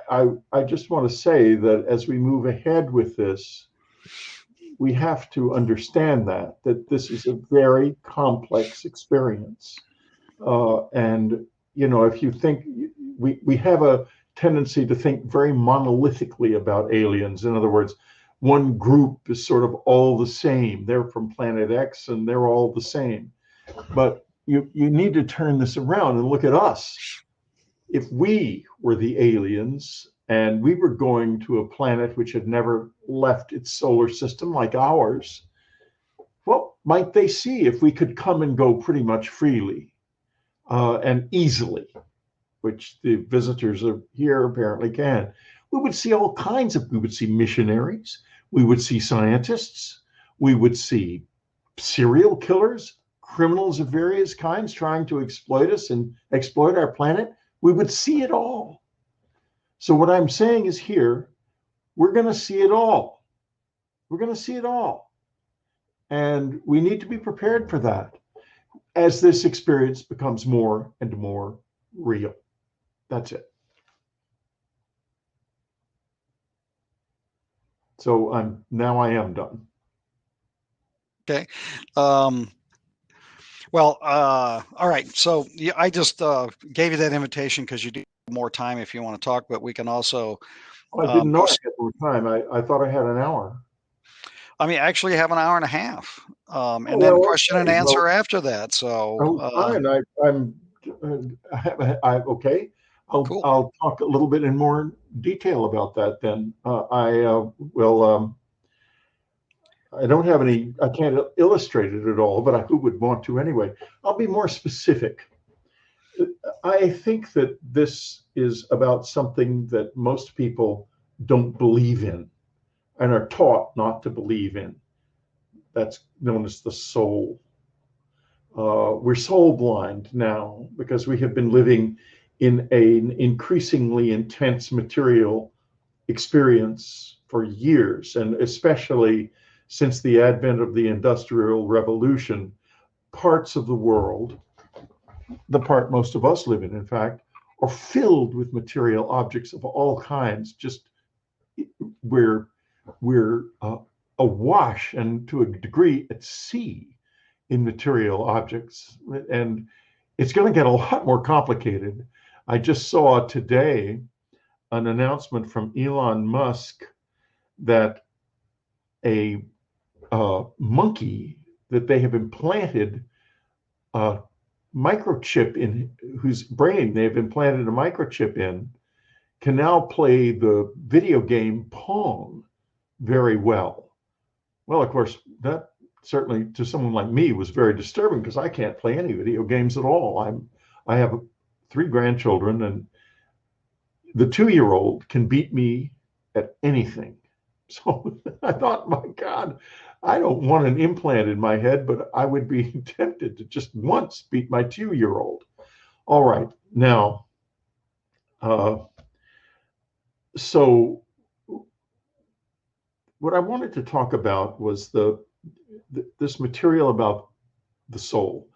to say that as we move ahead with this, we have to understand that this is a very complex experience. And, you know, if you think, we have a tendency to think very monolithically about aliens. In other words, one group is sort of all the same. They're from planet X and they're all the same. But you need to turn this around and look at us. If we were the aliens and we were going to a planet which had never left its solar system like ours, what might they see if we could come and go pretty much freely and easily, which the visitors here apparently can? We would see all kinds we would see missionaries, we would see scientists, we would see serial killers, criminals of various kinds trying to exploit us and exploit our planet. We would see it all. So what I'm saying is here, we're going to see it all. We're going to see it all. And we need to be prepared for that as this experience becomes more and more real. That's it. So I am done. Okay. Well, all right. So I just gave you that invitation because you do have more time if you want to talk, but we can also I didn't know I had more time. I thought I had an hour. I mean, actually, you have an hour and a half, and Oh, then well, question and okay. answer Well, after that. So, fine. Okay. cool. I'll talk a little bit in more detail about that then. I will. I don't have any. I can't illustrate it at all, but who would want to anyway? I'll be more specific. I think that this is about something that most people don't believe in and are taught not to believe in. That's known as the soul. We're soul blind now because we have been living in an increasingly intense material experience for years, and especially since the advent of the Industrial Revolution, parts of the world, the part most of us live in fact, are filled with material objects of all kinds. Just we're awash and to a degree at sea in material objects, and it's going to get a lot more complicated. I just saw today an announcement from Elon Musk that a monkey that they have implanted a microchip in, whose brain they have implanted a microchip in, can now play the video game Pong very well. Well, of course, that certainly to someone like me was very disturbing because I can't play any video games at all. I have 3 grandchildren, and the 2-year-old can beat me at anything. So I thought, my God, I don't want an implant in my head, but I would be tempted to just once beat my 2-year-old. All right, now, so what I wanted to talk about was this material about the soul.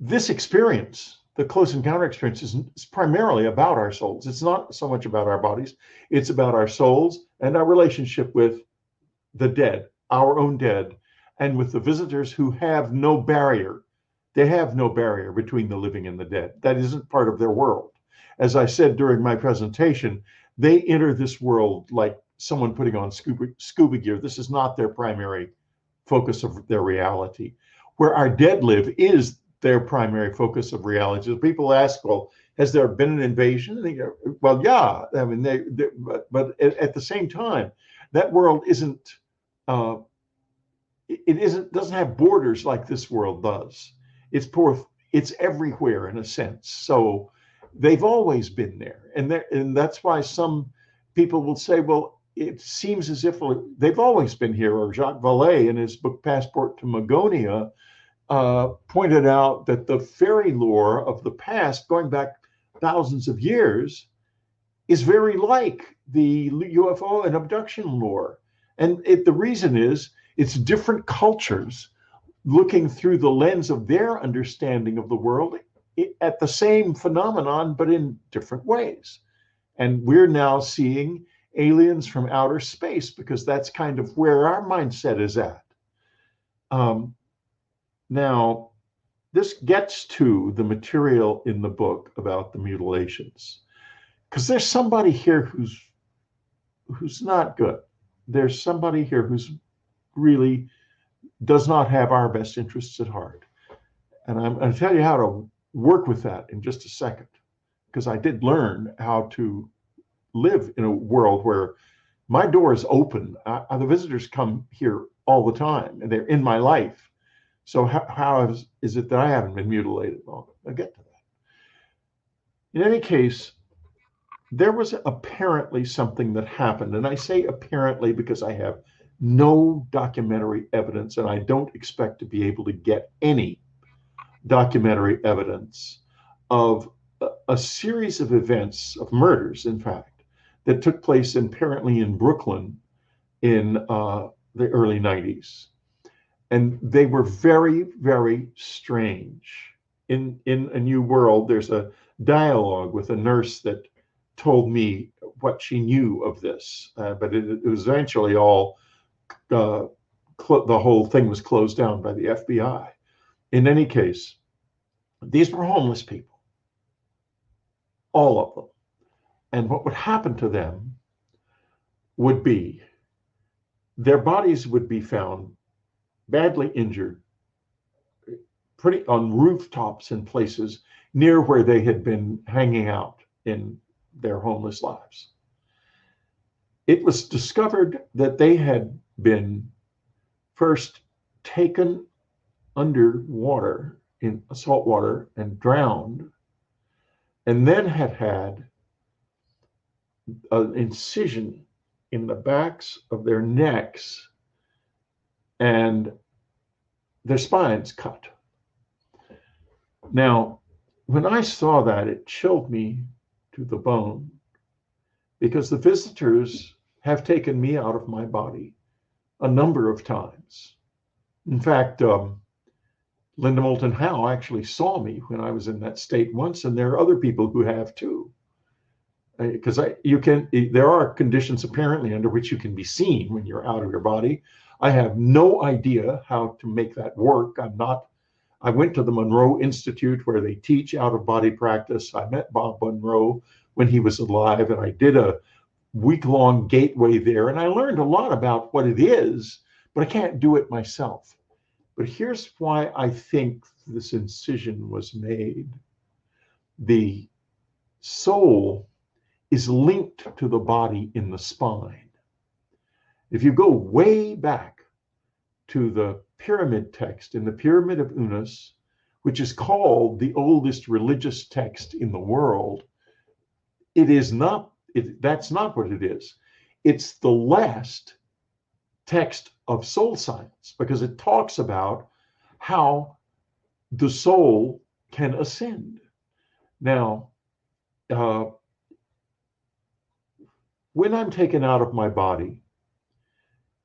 This experience, the close encounter experience, is primarily about our souls. It's not so much about our bodies. It's about our souls and our relationship with the dead, our own dead, and with the visitors who have no barrier. They have no barrier between the living and the dead. That isn't part of their world. As I said during my presentation, they enter this world like someone putting on scuba gear. This is not their primary focus of their reality. Where our dead live is their primary focus of reality. So people ask, well, has there been an invasion? And they go, well, yeah. I mean, but at the same time, that world isn't. Doesn't have borders like this world does. It's everywhere in a sense. So they've always been there, and that's why some people will say, well, it seems as if they've always been here. Or Jacques Vallée, in his book Passport to Magonia, pointed out that the fairy lore of the past, going back thousands of years, is very like the UFO and abduction lore. And the reason is it's different cultures looking through the lens of their understanding of the world at the same phenomenon, but in different ways. And we're now seeing aliens from outer space because that's kind of where our mindset is at. Now, this gets to the material in the book about the mutilations, because there's somebody here who's not good. There's somebody here who's really does not have our best interests at heart. And I'm going to tell you how to work with that in just a second, because I did learn how to live in a world where my door is open. The visitors come here all the time, and they're in my life. So how is it that I haven't been mutilated? Well, I'll get to that. In any case, there was apparently something that happened. And I say apparently because I have no documentary evidence, and I don't expect to be able to get any documentary evidence of a series of events, of murders, in fact, that took place apparently in Brooklyn in the early 90s. And they were very, very strange. In A New World, there's a dialogue with a nurse that told me what she knew of this, but it was eventually all, the whole thing was closed down by the FBI. In any case, these were homeless people, all of them. And what would happen to them would be their bodies would be found badly injured, pretty on rooftops in places near where they had been hanging out in their homeless lives. It was discovered that they had been first taken underwater in salt water and drowned, and then had had an incision in the backs of their necks and their spines cut. Now, when I saw that, it chilled me to the bone, because the visitors have taken me out of my body a number of times. In fact, Linda Moulton Howe actually saw me when I was in that state once, and there are other people who have too. Because there are conditions apparently under which you can be seen when you're out of your body. I have no idea how to make that work. I went to the Monroe Institute where they teach out-of-body practice. I met Bob Monroe when he was alive, and I did a week-long gateway there, and I learned a lot about what it is, but I can't do it myself. But here's why I think this incision was made. The soul is linked to the body in the spine. If you go way back to the pyramid text in the Pyramid of Unas, which is called the oldest religious text in the world, that's not what it is. It's the last text of soul science, because it talks about how the soul can ascend. Now, when I'm taken out of my body,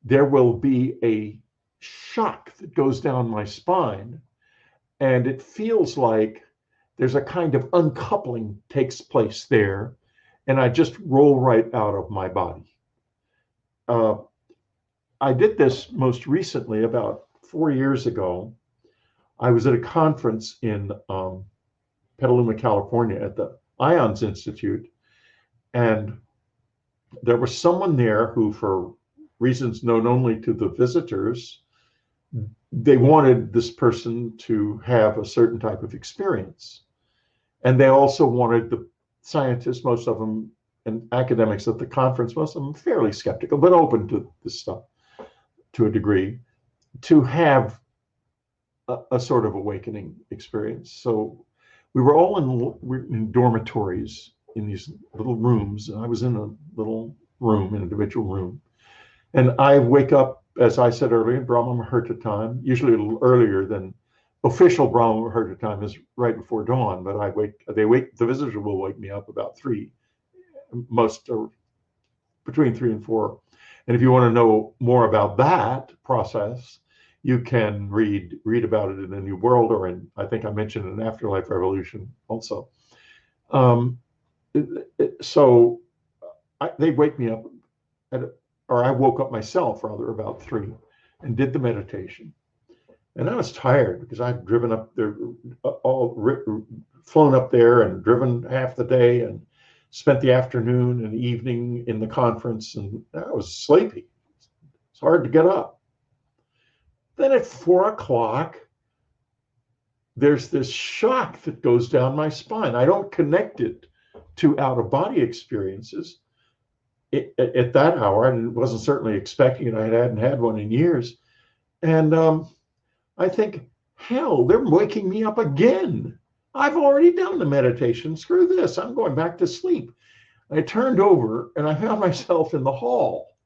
there will be a shock that goes down my spine, and it feels like there's a kind of uncoupling takes place there, and I just roll right out of my body. I did this most recently about 4 years ago. I was at a conference in Petaluma, California at the IONS Institute, and there was someone there who, for reasons known only to the visitors, they wanted this person to have a certain type of experience. And they also wanted the scientists, most of them, and academics at the conference, most of them fairly skeptical, but open to this stuff to a degree, to have a sort of awakening experience. So we were all in dormitories in these little rooms, and I was in a little room, an individual room. And I wake up, as I said earlier, Brahma Muhurta time, usually a little earlier than official Brahma Muhurta time is right before dawn, but the visitors will wake me up about 3, between 3 and 4. And if you want to know more about that process, you can read about it in A New World, or I think I mentioned an Afterlife Revolution also. They wake me up, or I woke up myself rather about 3 and did the meditation. And I was tired because I'd driven up there, flown up there and driven half the day and spent the afternoon and evening in the conference, and I was sleepy. It's hard to get up. Then at 4 o'clock, there's this shock that goes down my spine. I don't connect it to out-of-body experiences. At that hour, I wasn't certainly expecting it. I hadn't had one in years. And I think, hell, they're waking me up again. I've already done the meditation. Screw this. I'm going back to sleep. I turned over and I found myself in the hall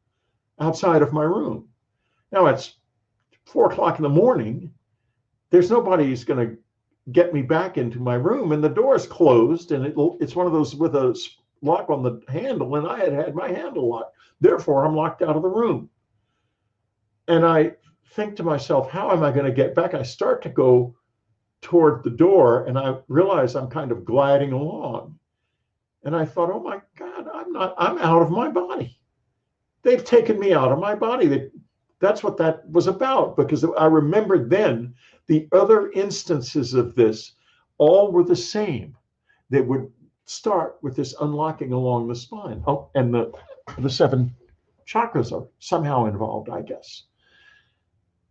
outside of my room. Now it's 4 o'clock in the morning. There's nobody who's going to get me back into my room, and the door's closed, and it's one of those with a lock on the handle, and I had my handle locked. Therefore, I'm locked out of the room. And I think to myself, how am I going to get back? I start to go toward the door, and I realize I'm kind of gliding along. And I thought, oh my God, I'm out of my body. They've taken me out of my body. That's what that was about, because I remembered then the other instances of this all were the same. They would start with this unlocking along the spine. Oh, and the 7 chakras are somehow involved, I guess.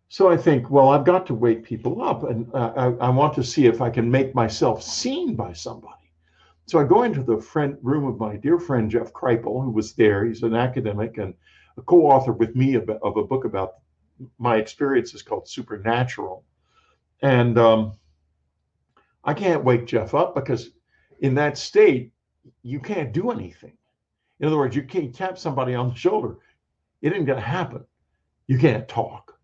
So I think, well, I've got to wake people up, and I want to see if I can make myself seen by somebody. So I go into the room of my dear friend Jeff Kripal, who was there. He's an academic and a co-author with me of a book about my experiences called Supernatural. And I can't wake Jeff up because in that state, you can't do anything. In other words, you can't tap somebody on the shoulder. It ain't going to happen. You can't talk.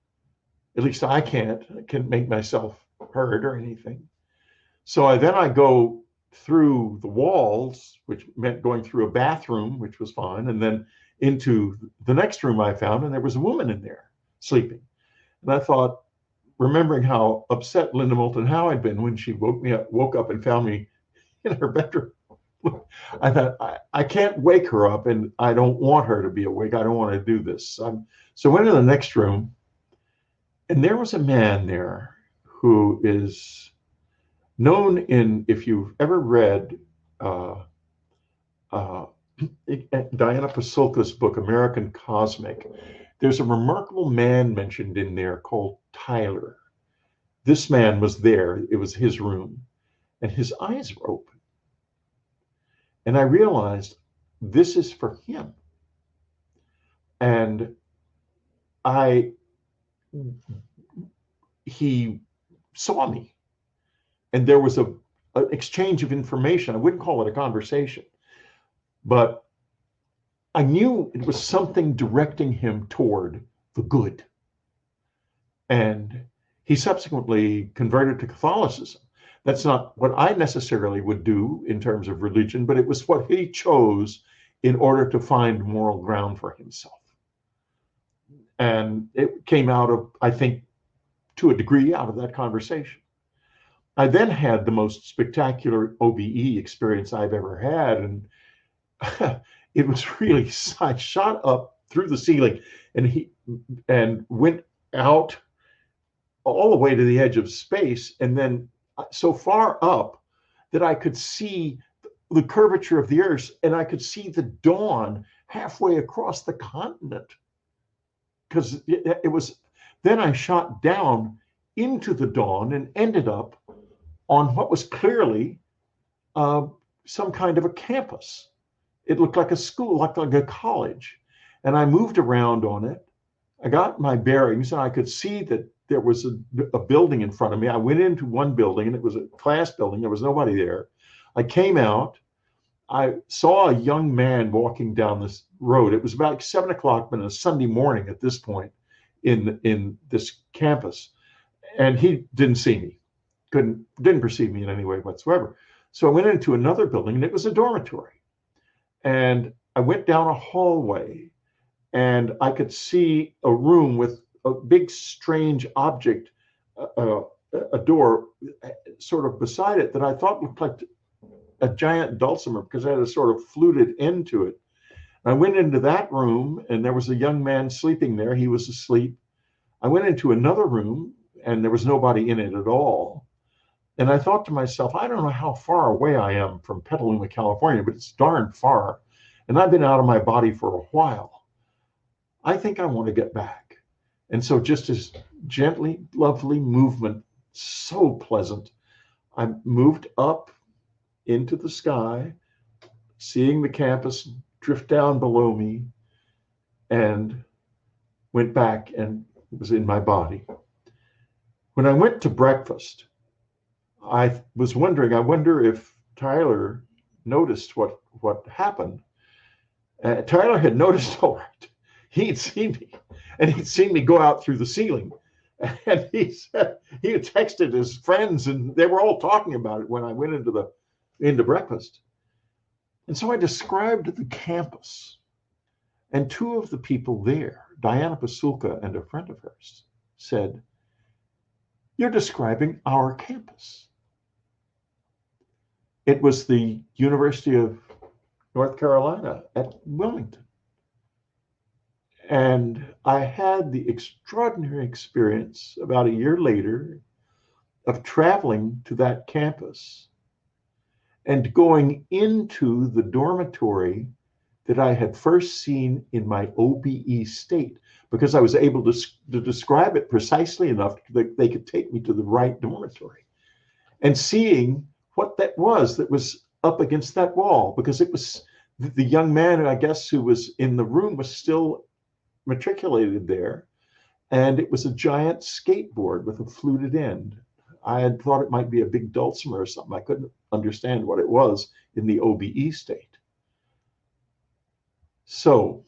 At least I can't make myself heard or anything. So then I go through the walls, which meant going through a bathroom, which was fine, and then into the next room I found, and there was a woman in there sleeping. And I thought, remembering how upset Linda Moulton Howe had been when she woke up and found me in her bedroom. I thought, I can't wake her up, and I don't want her to be awake. I don't want to do this. So I went to the next room, and there was a man there who is known if you've ever read Diana Pasulka's book, American Cosmic, there's a remarkable man mentioned in there called Tyler. This man was there. It was his room, and his eyes were open. And I realized this is for him. And he saw me. And there was an exchange of information. I wouldn't call it a conversation, but I knew it was something directing him toward the good. And he subsequently converted to Catholicism. That's not what I necessarily would do in terms of religion, but it was what he chose in order to find moral ground for himself. And it came out of, I think, to a degree, out of that conversation. I then had the most spectacular OBE experience I've ever had. And it was really, I shot up through the ceiling and went out all the way to the edge of space, and then so far up that I could see the curvature of the earth, and I could see the dawn halfway across the continent. Because it was, then I shot down into the dawn and ended up on what was clearly some kind of a campus. It looked like a school, like a college. And I moved around on it. I got my bearings, and I could see that there was a building in front of me. I went into one building, and it was a class building. There was nobody there. I came out. I saw a young man walking down this road. It was about 7 o'clock, but on a Sunday morning at this point in this campus. And he didn't see me, didn't perceive me in any way whatsoever. So I went into another building, and it was a dormitory. And I went down a hallway, and I could see a room with a big strange object, a door sort of beside it that I thought looked like a giant dulcimer because it had a sort of fluted end to it. I went into that room, and there was a young man sleeping there. He was asleep. I went into another room, and there was nobody in it at all. And I thought to myself, I don't know how far away I am from Petaluma, California, but it's darn far. And I've been out of my body for a while. I think I want to get back. And so just as gently, lovely movement, so pleasant, I moved up into the sky, seeing the campus drift down below me, and went back and was in my body. When I went to breakfast, I was wondering, I wonder if Tyler noticed what happened. Tyler had noticed, all right. He'd seen me, and he'd seen me go out through the ceiling. And he said he had texted his friends, and they were all talking about it when I went into breakfast. And so I described the campus, and two of the people there, Diana Pasulka and a friend of hers, said, "You're describing our campus." It was the University of North Carolina at Wilmington. And I had the extraordinary experience about a year later of traveling to that campus and going into the dormitory that I had first seen in my OBE state, because I was able to describe it precisely enough that they could take me to the right dormitory, and seeing what that was up against that wall, because it was the young man, I guess, who was in the room was still matriculated there, and it was a giant skateboard with a fluted end. I had thought it might be a big dulcimer or something. I couldn't understand what it was in the OBE state. So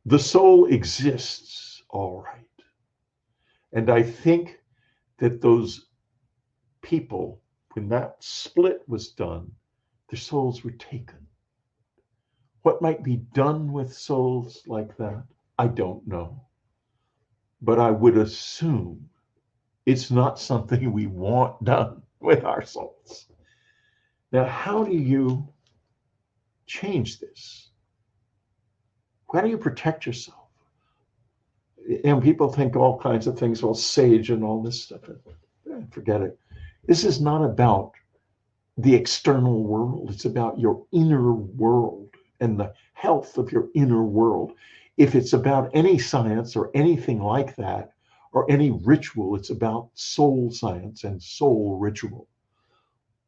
the soul exists, all right. And I think that those people, when that split was done, their souls were taken. What might be done with souls like that, I don't know. But I would assume it's not something we want done with our souls. Now, how do you change this? How do you protect yourself? And people think all kinds of things, well, sage and all this stuff. Forget it. This is not about the external world. It's about your inner world and the health of your inner world. If it's about any science or anything like that, or any ritual, it's about soul science and soul ritual.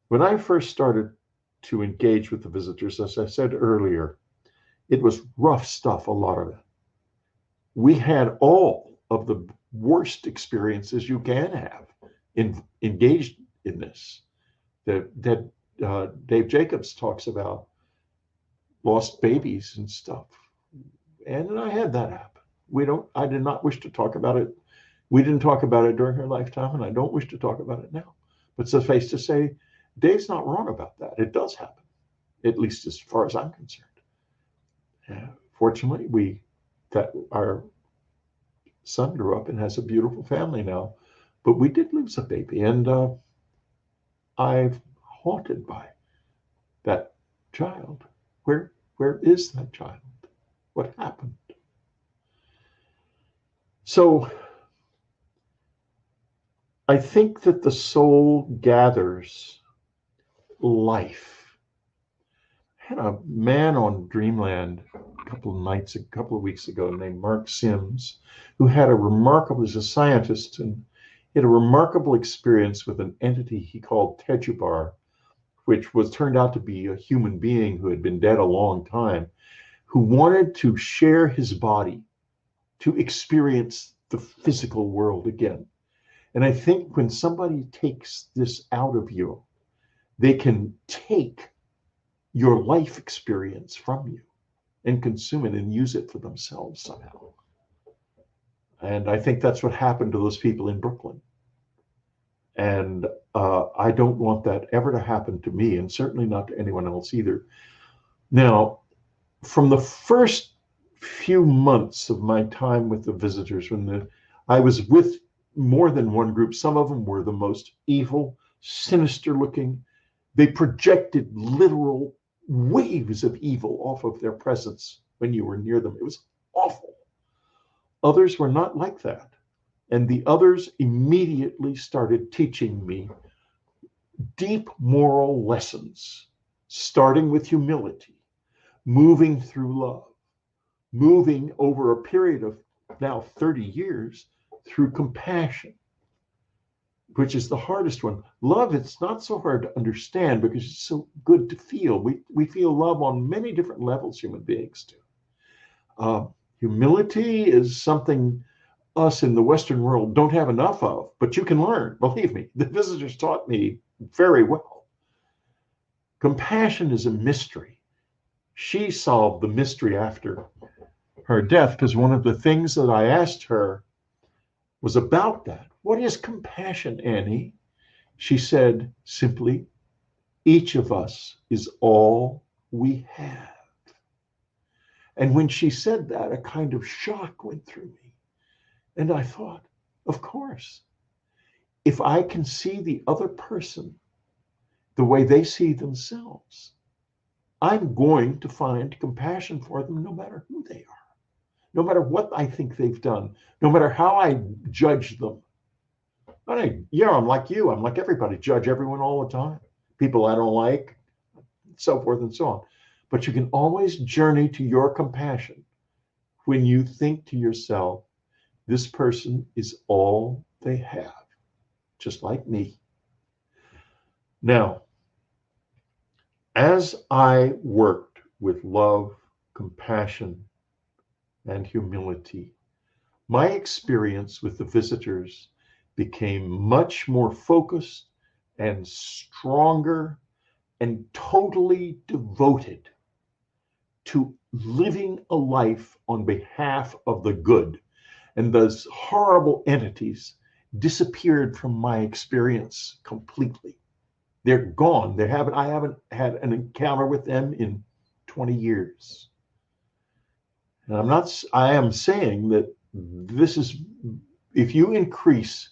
When I first started to engage with the visitors, as I said earlier, it was rough stuff, a lot of it. We had all of the worst experiences you can have engaged in this. That Dave Jacobs talks about lost babies and stuff. And I had that happen. I did not wish to talk about it. We didn't talk about it during her lifetime, and I don't wish to talk about it now. But suffice to say, Dave's not wrong about that. It does happen, at least as far as I'm concerned. Fortunately, our son grew up and has a beautiful family now, but we did lose a baby, and I'm haunted by that child. Where is that child? What happened? So I think that the soul gathers life. I had a man on Dreamland a couple of weeks ago named Mark Sims, who had he's a scientist, and he had a remarkable experience with an entity he called Tejubar, which turned out to be a human being who had been dead a long time, who wanted to share his body to experience the physical world again. And I think when somebody takes this out of you, they can take your life experience from you and consume it and use it for themselves somehow. And I think that's what happened to those people in Brooklyn. And I don't want that ever to happen to me, and certainly not to anyone else either. Now, from the first few months of my time with the visitors, I was with more than one group. Some of them were the most evil, sinister looking. They projected literal waves of evil off of their presence when you were near them. It was awful. Others were not like that. And the others immediately started teaching me deep moral lessons, starting with humility, moving through love, moving over a period of now 30 years through compassion, which is the hardest one. Love, it's not so hard to understand because it's so good to feel. We feel love on many different levels, human beings do. Humility is something us in the Western world don't have enough of, but you can learn. Believe me, the visitors taught me very well. Compassion is a mystery. She solved the mystery after her death, because one of the things that I asked her was about that. What is compassion, Annie? She said simply, each of us is all we have. And when she said that, a kind of shock went through me. And I thought, of course, if I can see the other person the way they see themselves, I'm going to find compassion for them no matter who they are, no matter what I think they've done, no matter how I judge them. I'm like you. I'm like everybody, judge everyone all the time. People I don't like, so forth and so on. But you can always journey to your compassion when you think to yourself, this person is all they have, just like me. Now, as I worked with love, compassion, and humility, my experience with the visitors became much more focused and stronger and totally devoted to living a life on behalf of the good. And those horrible entities disappeared from my experience completely. They're gone. I haven't had an encounter with them in 20 years. And I am saying that this is, if you increase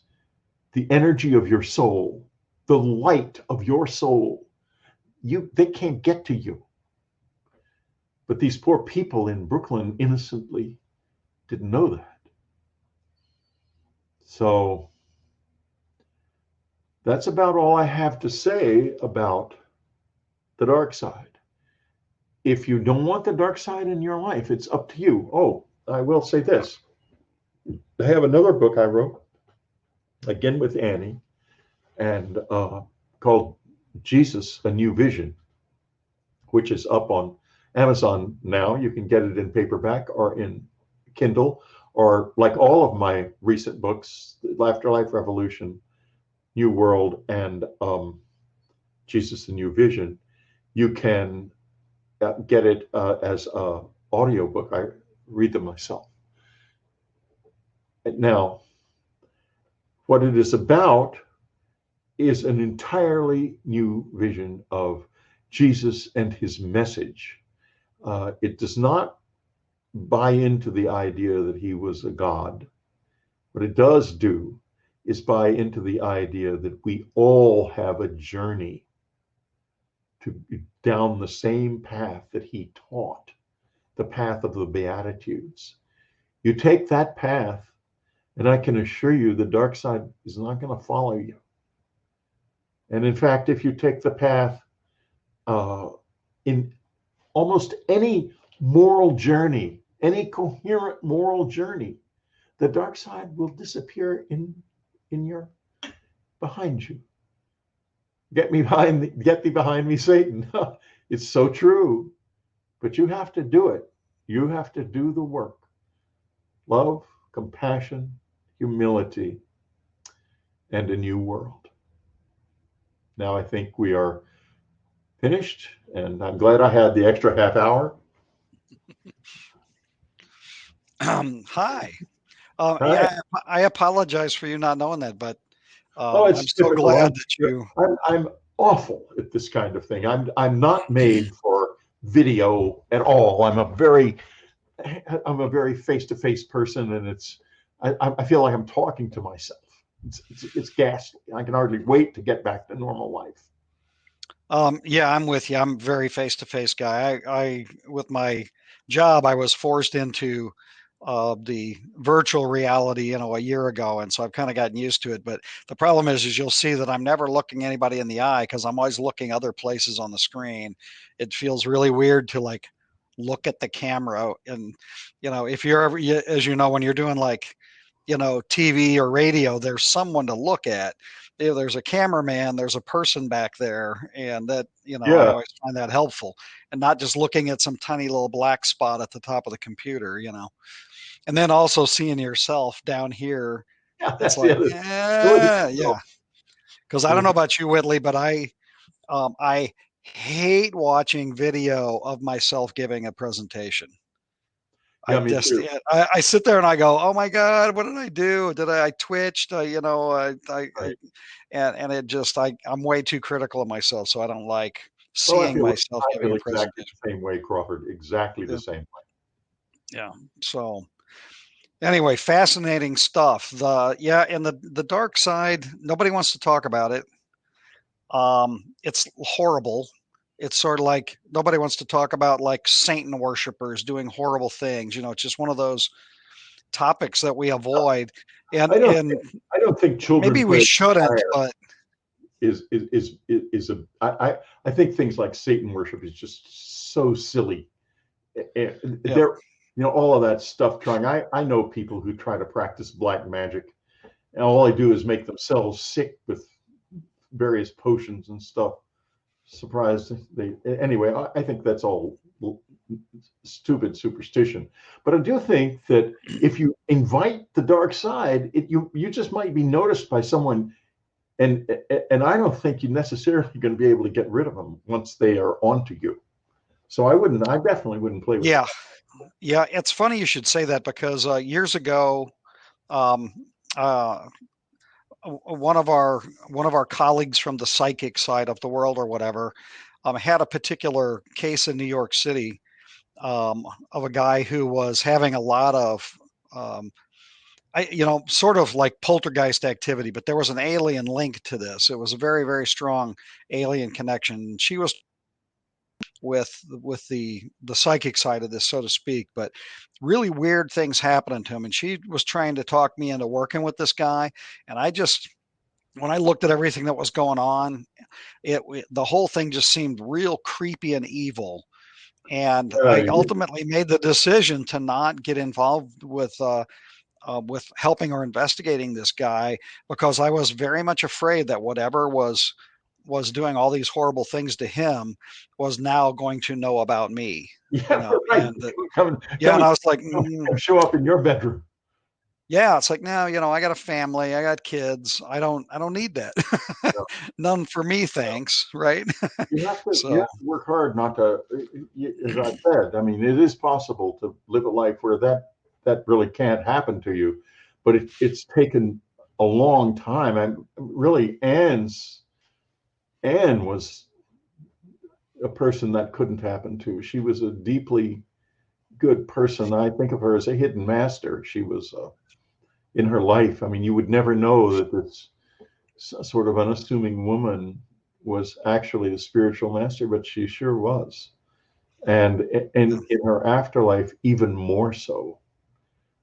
the energy of your soul, the light of your soul, they can't get to you. But these poor people in Brooklyn innocently didn't know that. So that's about all I have to say about the dark side. If you don't want the dark side in your life, it's up to you. Oh, I will say this. I have another book I wrote, again with Annie, and called Jesus, A New Vision, which is up on Amazon now. You can get it in paperback or in Kindle, or like all of my recent books, Afterlife Revolution, New World, and Jesus, The New Vision. You can get it as an audiobook. I read them myself. Now, what it is about is an entirely new vision of Jesus and his message. It does not buy into the idea that he was a god. What it does do is buy into the idea that we all have a journey down the same path that he taught, the path of the Beatitudes. You take that path, and I can assure you the dark side is not going to follow you. And in fact, if you take the path in almost any moral journey, any coherent moral journey, the dark side will disappear in your behind you. Get thee behind me, Satan. It's so true. But you have to do it. You have to do the work. Love, compassion, humility, and a new world. Now I think we are finished, and I'm glad I had the extra half hour. Hi. Hi. Yeah, I apologize for you not knowing that, but it's I'm so difficult. glad that you. I'm awful at this kind of thing. I'm not made for video at all. I'm a very face-to-face person, and I feel like I'm talking to myself. It's ghastly. I can hardly wait to get back to normal life. Yeah, I'm with you. I'm a very face-to-face guy. I with my job, I was forced into the virtual reality, a year ago, and so I've kind of gotten used to it. But the problem is you'll see that I'm never looking anybody in the eye because I'm always looking other places on the screen. It feels really weird to like look at the camera, and if you're ever, as you know, when you're doing like TV or radio, there's someone to look at. There's a cameraman, there's a person back there, and that Yeah. I always find that helpful, and not just looking at some tiny little black spot at the top of the computer, and then also seeing yourself down here. Yeah, It's like, yeah. Because I don't know about you, Whitley, but I hate watching video of myself giving a presentation. Yeah, me too. I sit there and I go, oh my God, what did I do? I twitched? And it just, I'm way too critical of myself. So I don't like seeing myself giving a presentation. Exactly the same way, Crawford. Exactly the same way. Yeah. So anyway, fascinating stuff. And the dark side, nobody wants to talk about it. It's horrible. It's sort of like nobody wants to talk about like Satan worshipers doing horrible things. It's just one of those topics that we avoid. And I don't think children. Maybe we shouldn't, but I think things like Satan worship is just so silly. There, all of that stuff trying. I know people who try to practice black magic, and all they do is make themselves sick with various potions and stuff. Surprised anyway. I think that's all stupid superstition. But I do think that if you invite the dark side, you just might be noticed by someone, and I don't think you're necessarily going to be able to get rid of them once they are onto you. So I definitely wouldn't play with. Yeah. It's funny you should say that, because years ago, um, one of our colleagues from the psychic side of the world or whatever had a particular case in New York City, of a guy who was having a lot of sort of like poltergeist activity, but there was an alien link to this. It was a very, very strong alien connection. She was with the psychic side of this, so to speak, but really weird things happening to him. And she was trying to talk me into working with this guy. And when I looked at everything that was going on, the whole thing just seemed real creepy and evil. And I ultimately made the decision to not get involved with helping or investigating this guy, because I was very much afraid that whatever was doing all these horrible things to him was now going to know about me. Right. And I was like, show up in your bedroom. Yeah, it's like, no, I got a family, I got kids. I don't need that. No. None for me, thanks. Right. You have to work hard not to, as I said, I mean, it is possible to live a life where that really can't happen to you, but it's taken a long time. And really, Anne was a person that couldn't happen to. She was a deeply good person. I think of her as a hidden master. She was in her life. I mean, you would never know that this sort of unassuming woman was actually the spiritual master, but she sure was. And in her afterlife, even more so.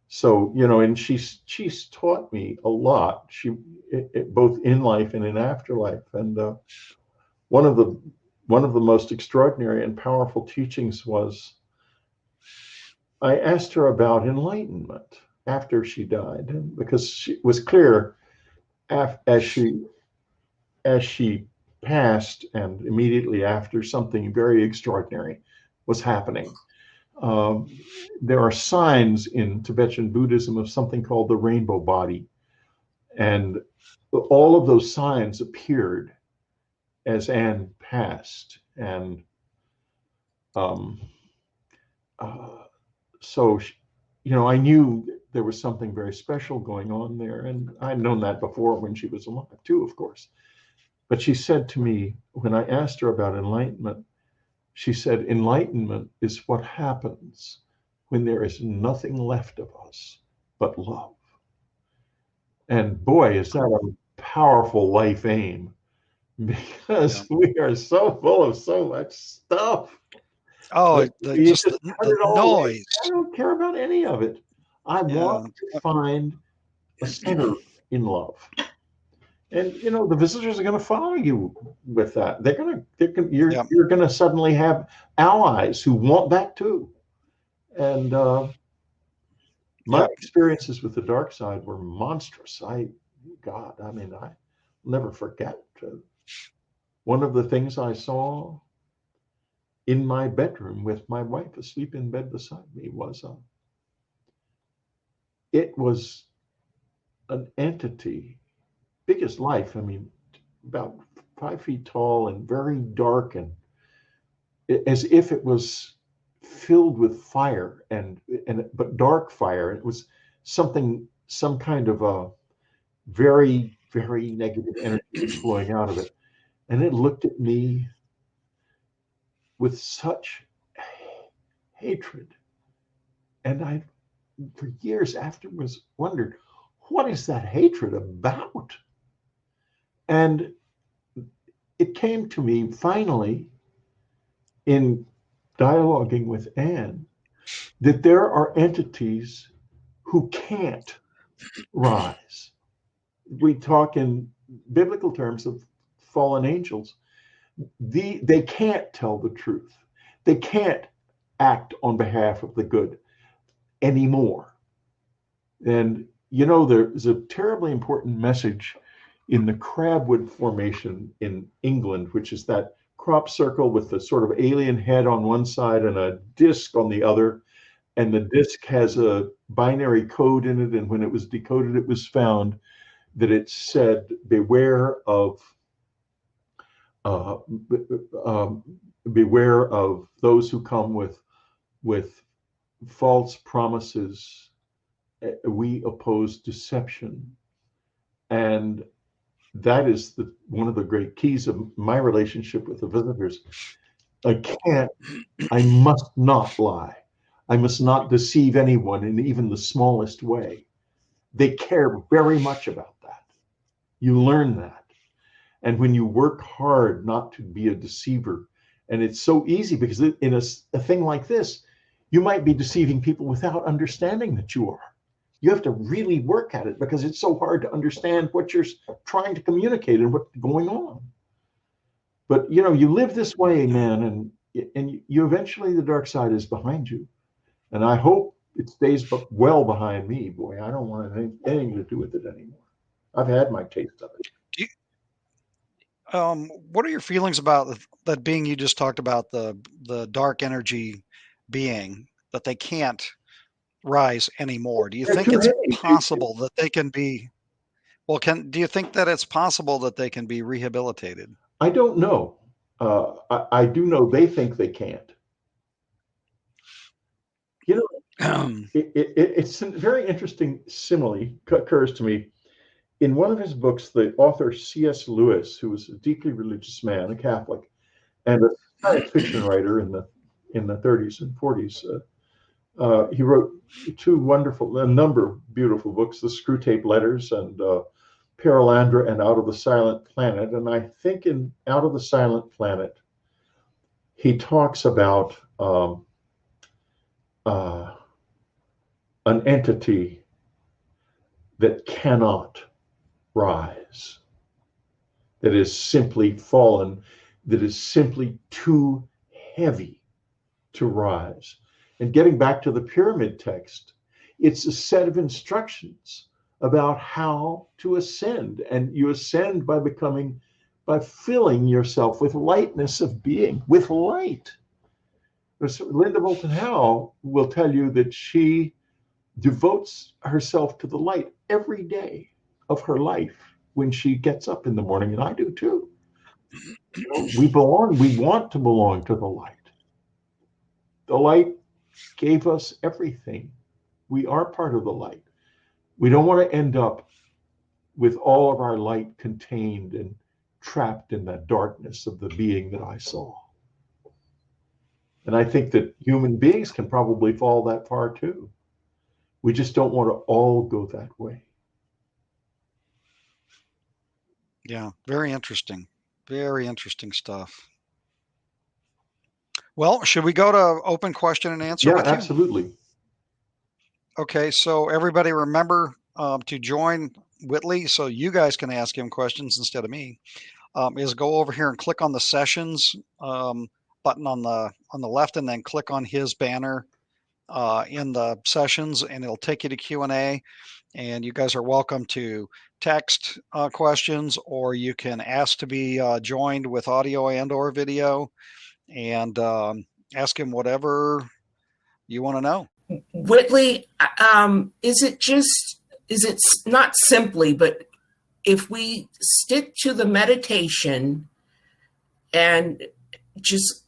So, and she's taught me a lot. Both in life and in afterlife. And one of the most extraordinary and powerful teachings was, I asked her about enlightenment after she died, because it was clear as she passed and immediately after, something very extraordinary was happening. There are signs in Tibetan Buddhism of something called the rainbow body. And all of those signs appeared as Anne passed. And so, I knew there was something very special going on there. And I'd known that before when she was alive too, of course. But she said to me, when I asked her about enlightenment, she said, enlightenment is what happens when there is nothing left of us but love. And boy, is that a powerful life aim, because we are so full of so much stuff. Oh, just the noise. I don't care about any of it. I want to find a center in love. And the visitors are going to follow you with that. You're going to suddenly have allies who want that too. And my experiences with the dark side were monstrous. I'll never forget. One of the things I saw in my bedroom with my wife asleep in bed beside me was it was an entity, big as life. I mean, about 5 feet tall and very dark, and as if it was filled with fire but dark fire. It was some kind of a very, very negative energy flowing out of it. And it looked at me with such hatred. And I, for years afterwards, wondered, what is that hatred about? And it came to me finally in dialoguing with Anne that there are entities who can't rise. We talk in biblical terms of fallen angels, they can't tell the truth. They can't act on behalf of the good anymore. And, you know, there's a terribly important message in the Crabwood Formation in England, which is that crop circle with the sort of alien head on one side and a disc on the other. And the disc has a binary code in it. And when it was decoded, it was found that it said, beware of those who come with false promises. We oppose deception. And that is one of the great keys of my relationship with the visitors. I must not lie. I must not deceive anyone in even the smallest way. They care very much about that. You learn that. And when you work hard not to be a deceiver, and it's so easy because in a thing like this, you might be deceiving people without understanding that you are. You have to really work at it because it's so hard to understand what you're trying to communicate and what's going on. But, you know, you live this way, man, and you eventually, the dark side is behind you. And I hope it stays well behind me. Boy, I don't want anything to do with it anymore. I've had my taste of it. What are your feelings about that being you just talked about, the dark energy being, that they can't rise anymore? Do you think it's possible that they can be, do you think that it's possible that they can be rehabilitated? I don't know. I do know they think they can't. You know, it's a very interesting simile occurs to me. In one of his books, the author C.S. Lewis, who was a deeply religious man, a Catholic, and a science fiction writer in the 30s and 40s, he wrote a number of beautiful books, The Screwtape Letters and Perelandra and Out of the Silent Planet. And I think in Out of the Silent Planet, he talks about an entity that cannot rise, that is simply fallen, that is simply too heavy to rise. And getting back to the pyramid text, it's a set of instructions about how to ascend. And you ascend by filling yourself with lightness of being, with light. Linda Moulton Howe will tell you that she devotes herself to the light every day of her life when she gets up in the morning, and I do too. You know, we want to belong to the light. The light gave us everything. We are part of the light. We don't want to end up with all of our light contained and trapped in that darkness of the being that I saw. And I think that human beings can probably fall that far too. We just don't want to all go that way. Yeah, very interesting. Very interesting stuff. Well, should we go to open question and answer with you? Yeah, absolutely. Okay, so everybody remember to join Whitley so you guys can ask him questions instead of me. Is go over here and click on the sessions button on the left, and then click on his banner in the sessions, and it'll take you to Q&A. And you guys are welcome to text questions, or you can ask to be joined with audio and or video, and ask him whatever you want to know. Whitley, is it not simply, but if we stick to the meditation and just,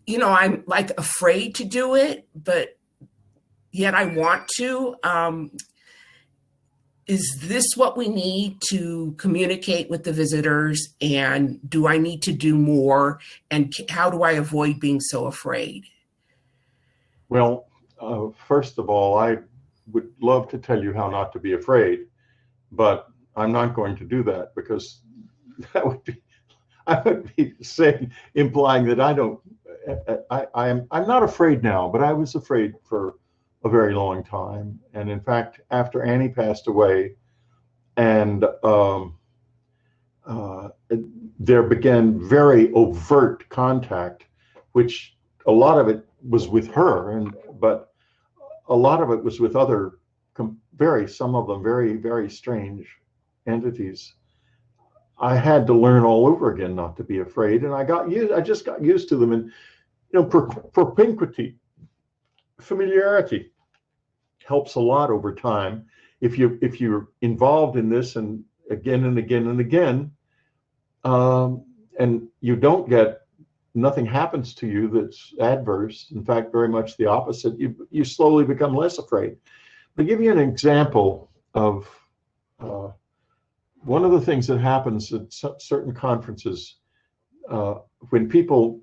you know, I'm like afraid to do it, but yet I want to, is this what we need to communicate with the visitors? And do I need to do more? And how do I avoid being so afraid? Well, first of all, I would love to tell you how not to be afraid, but I'm not going to do that, because I would be saying, implying that I'm not afraid now, but I was afraid for a very long time. And in fact, after Annie passed away, and there began very overt contact, which a lot of it was with her, but a lot of it was with other some of them very, very strange entities. I had to learn all over again not to be afraid, and I just got used to them. And propinquity, familiarity, helps a lot over time. If you're involved in this and again and again and again, and you don't get, nothing happens to you that's adverse. In fact, very much the opposite. You slowly become less afraid. I'll give you an example of one of the things that happens at certain conferences. When people,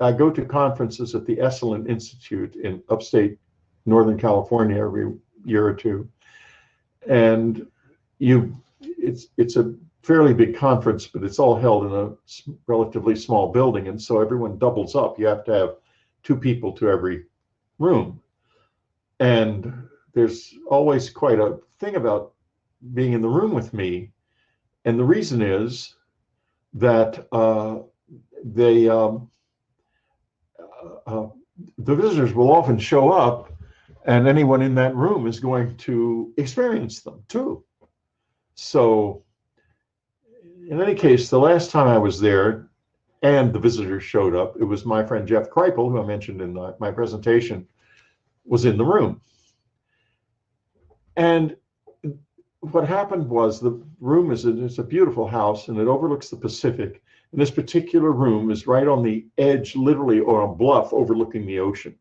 I go to conferences at the Esalen Institute in upstate Northern California every year or two, and it's a fairly big conference, but it's all held in a relatively small building, and so everyone doubles up. You have to have 2 people to every room, and there's always quite a thing about being in the room with me, and the reason is that the visitors will often show up, and anyone in that room is going to experience them too. So in any case, the last time I was there and the visitors showed up, it was my friend Jeff Kripal, who I mentioned in my presentation, was in the room. And what happened was, the room it's a beautiful house, and it overlooks the Pacific. And this particular room is right on the edge, literally, or a bluff overlooking the ocean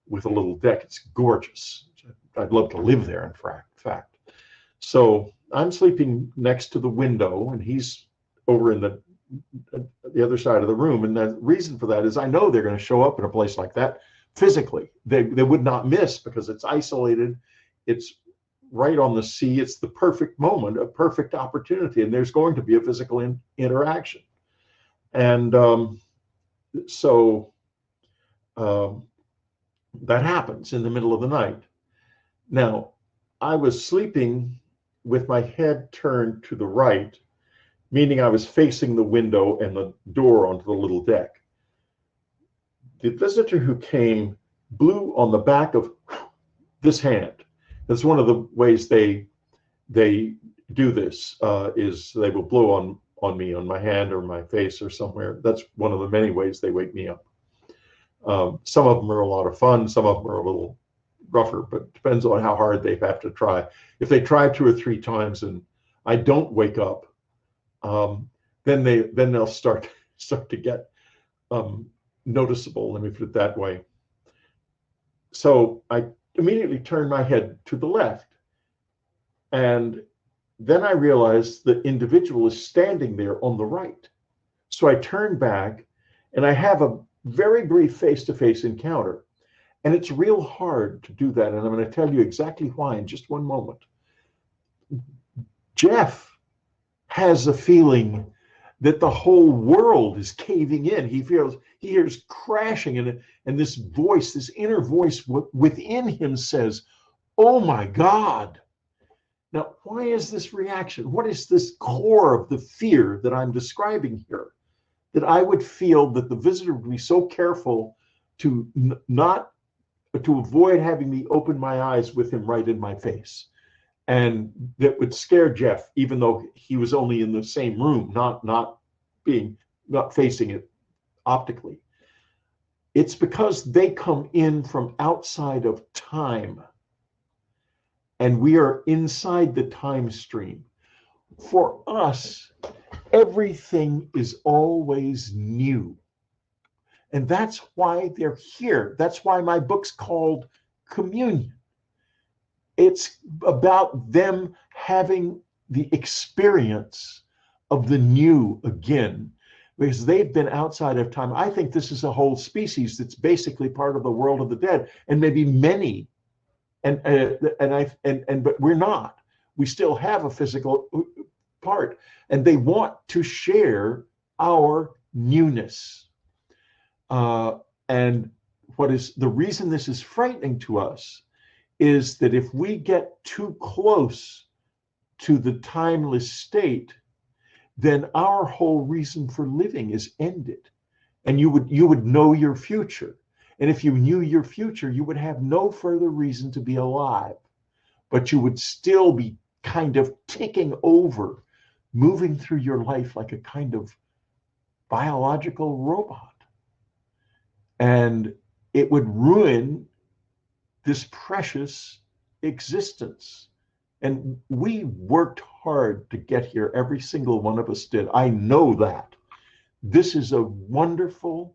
with a little deck. It's gorgeous. I'd love to live there, in fact. So I'm sleeping next to the window, and he's over in the other side of the room. And the reason for that is I know they're going to show up in a place like that physically. They would not miss, because it's isolated. It's right on the sea. It's the perfect moment, a perfect opportunity, and there's going to be a physical interaction. And so that happens in the middle of the night. Now, I was sleeping with my head turned to the right, meaning I was facing the window and the door onto the little deck. The visitor who came blew on the back of this hand. That's one of the ways they do this, is they will blow on me, on my hand or my face or somewhere. That's one of the many ways they wake me up. Some of them are a lot of fun. Some of them are a little rougher, but it depends on how hard they have to try. If they try 2 or 3 times and I don't wake up, then they'll start to get noticeable. Let me put it that way. So I immediately turned my head to the left, and then I realized the individual is standing there on the right. So I turn back, and I have a very brief face-to-face encounter. And it's real hard to do that. And I'm going to tell you exactly why in just one moment. Jeff has a feeling that the whole world is caving in. He hears crashing, and this voice, this inner voice within him says, "Oh my God." Now, why is this reaction? What is this core of the fear that I'm describing here? That I would feel that the visitor would be so careful to avoid having me open my eyes with him right in my face. And that would scare Jeff, even though he was only in the same room, not facing it optically. It's because they come in from outside of time, and we are inside the time stream. For us, everything is always new. And that's why they're here. That's why my book's called Communion. It's about them having the experience of the new again, because they've been outside of time. I think this is a whole species that's basically part of the world of the dead, and maybe many, but we're not. We still have a physical part, and they want to share our newness. And what is the reason this is frightening to us is that if we get too close to the timeless state, then our whole reason for living is ended. And you would know your future. And if you knew your future, you would have no further reason to be alive, but you would still be kind of ticking over, moving through your life like a kind of biological robot. And it would ruin this precious existence. And we worked hard to get here. Every single one of us did. I know that. This is a wonderful,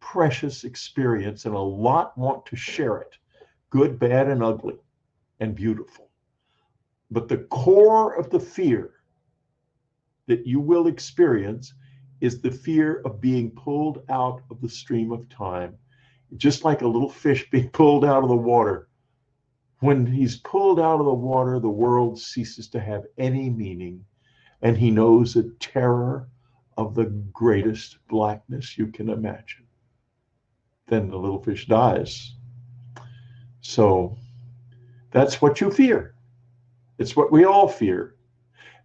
precious experience, and a lot want to share it. Good, bad, and ugly, and beautiful. But the core of the fear that you will experience is the fear of being pulled out of the stream of time, just like a little fish being pulled out of the water. When he's pulled out of the water, the world ceases to have any meaning, and he knows a terror of the greatest blackness you can imagine. Then the little fish dies. So that's what you fear. It's what we all fear.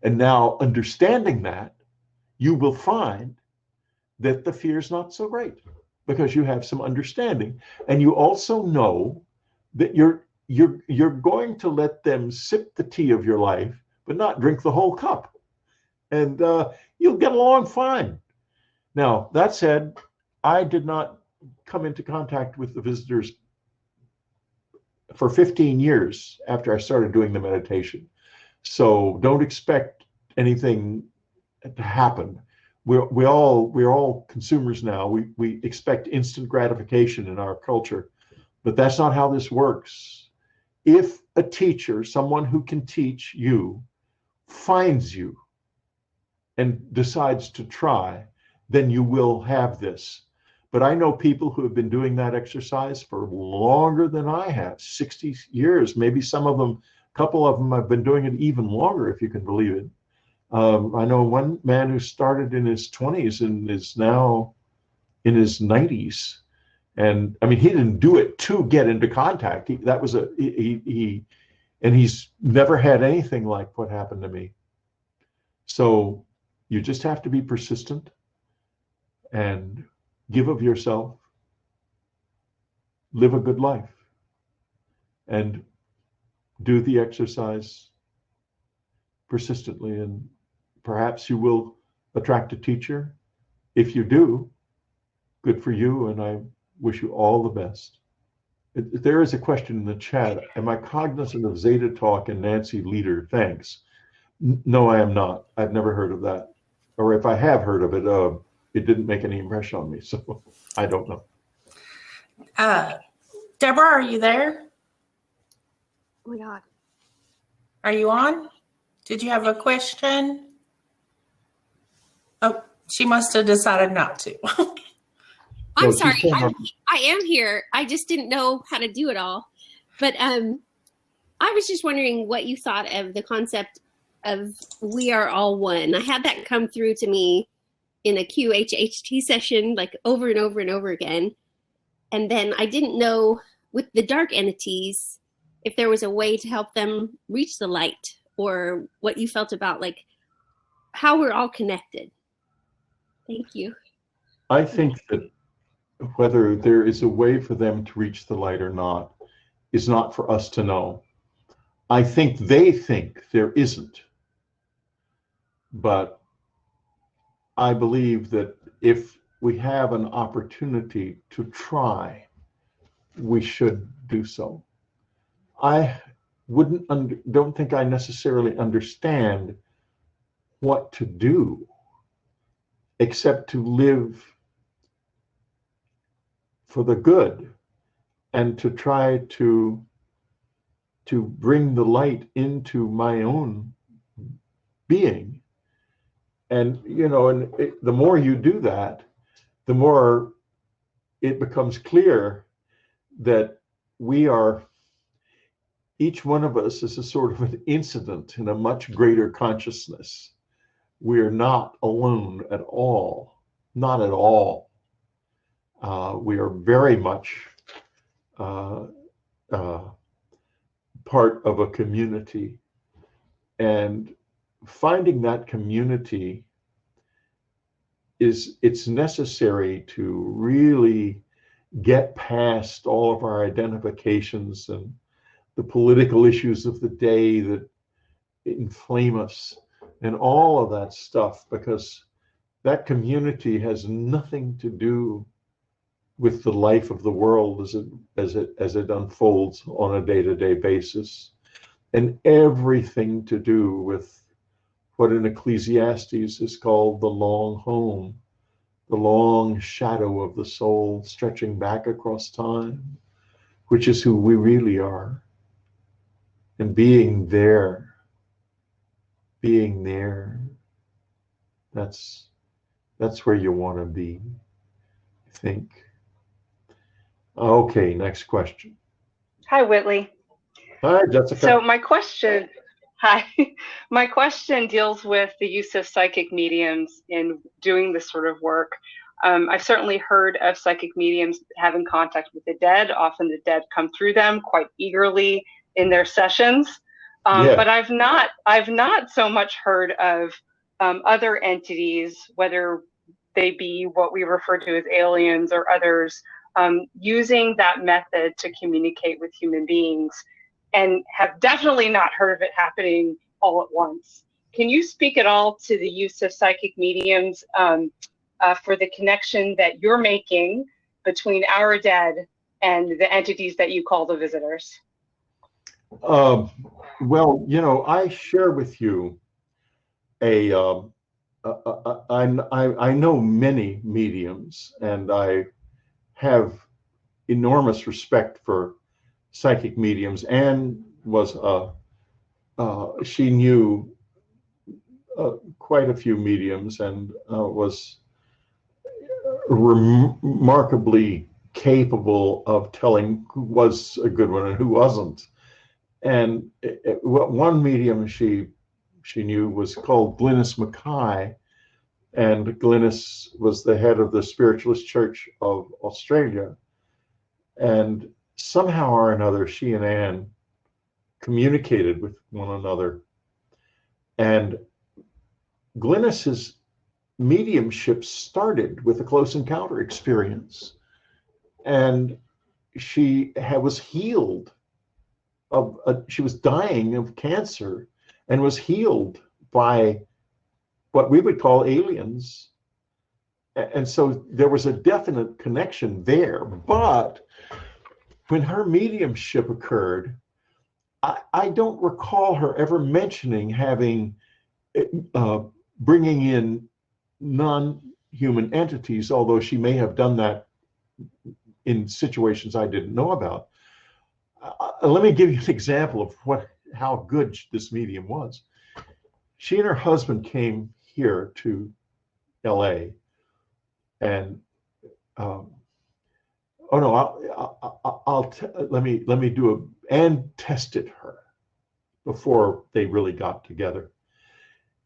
And now, understanding that, you will find that the fear is not so great, because you have some understanding, and you also know that you're going to let them sip the tea of your life, but not drink the whole cup, and you'll get along fine. Now, that said, I did not come into contact with the visitors for 15 years after I started doing the meditation. So don't expect anything to happen. We're all consumers now. We expect instant gratification in our culture, but that's not how this works. If a teacher, someone who can teach you, finds you and decides to try, then you will have this. But I know people who have been doing that exercise for longer than I have, 60 years. Maybe some of them, a couple of them have been doing it even longer, if you can believe it. I know one man who started in his 20s and is now in his 90s. And I mean, he didn't do it to get into contact. He's never had anything like what happened to me. So you just have to be persistent and give of yourself, live a good life, and do the exercise persistently, and perhaps you will attract a teacher. If you do, good for you, and I wish you all the best. There is a question in the chat. Am I cognizant of Zeta Talk and Nancy Leader? Thanks. No, I am not. I've never heard of that. Or if I have heard of it, it didn't make any impression on me, so I don't know. Deborah, are you there? Oh my God. Are you on? Did you have a question? Oh, she must have decided not to. I'm sorry. I am here. I just didn't know how to do it all. But I was just wondering what you thought of the concept of we are all one. I had that come through to me in a QHHT session, like over and over and over again. And then I didn't know with the dark entities if there was a way to help them reach the light, or what you felt about like how we're all connected. Thank you. I think that whether there is a way for them to reach the light or not is not for us to know. I think they think there isn't. But I believe that if we have an opportunity to try, we should do so. I don't think I necessarily understand what to do, except to live for the good and to try to bring the light into my own being. And, the more you do that, the more it becomes clear that each one of us is a sort of an incident in a much greater consciousness. We are not alone at all, not at all. We are very much part of a community, and finding that community it's necessary to really get past all of our identifications and the political issues of the day that inflame us and all of that stuff, because that community has nothing to do with the life of the world as it unfolds on a day-to-day basis, and everything to do with what in Ecclesiastes is called the long home, the long shadow of the soul stretching back across time, which is who we really are. And being there, that's where you want to be, I think. Okay, next question. Hi, Whitley. Hi, Jessica. So my question deals with the use of psychic mediums in doing this sort of work. I've certainly heard of psychic mediums having contact with the dead. Often the dead come through them quite eagerly in their sessions. But I've not so much heard of other entities, whether they be what we refer to as aliens or others, using that method to communicate with human beings, and have definitely not heard of it happening all at once. Can you speak at all to the use of psychic mediums for the connection that you're making between our dead and the entities that you call the visitors? Well, I share with you I know many mediums, and I have enormous respect for psychic mediums. Anne was she knew quite a few mediums, and was remarkably capable of telling who was a good one and who wasn't. And one medium she knew was called Glynis Mackay, and Glynis was the head of the Spiritualist Church of Australia. And somehow or another, she and Anne communicated with one another. And Glynis's mediumship started with a close encounter experience, and she was healed of she was dying of cancer and was healed by what we would call aliens. And so there was a definite connection there. But when her mediumship occurred, I don't recall her ever mentioning having bringing in non-human entities, although she may have done that in situations I didn't know about. Let me give you an example of how good this medium was. She and her husband came here to LA, and let me do Anne tested her before they really got together.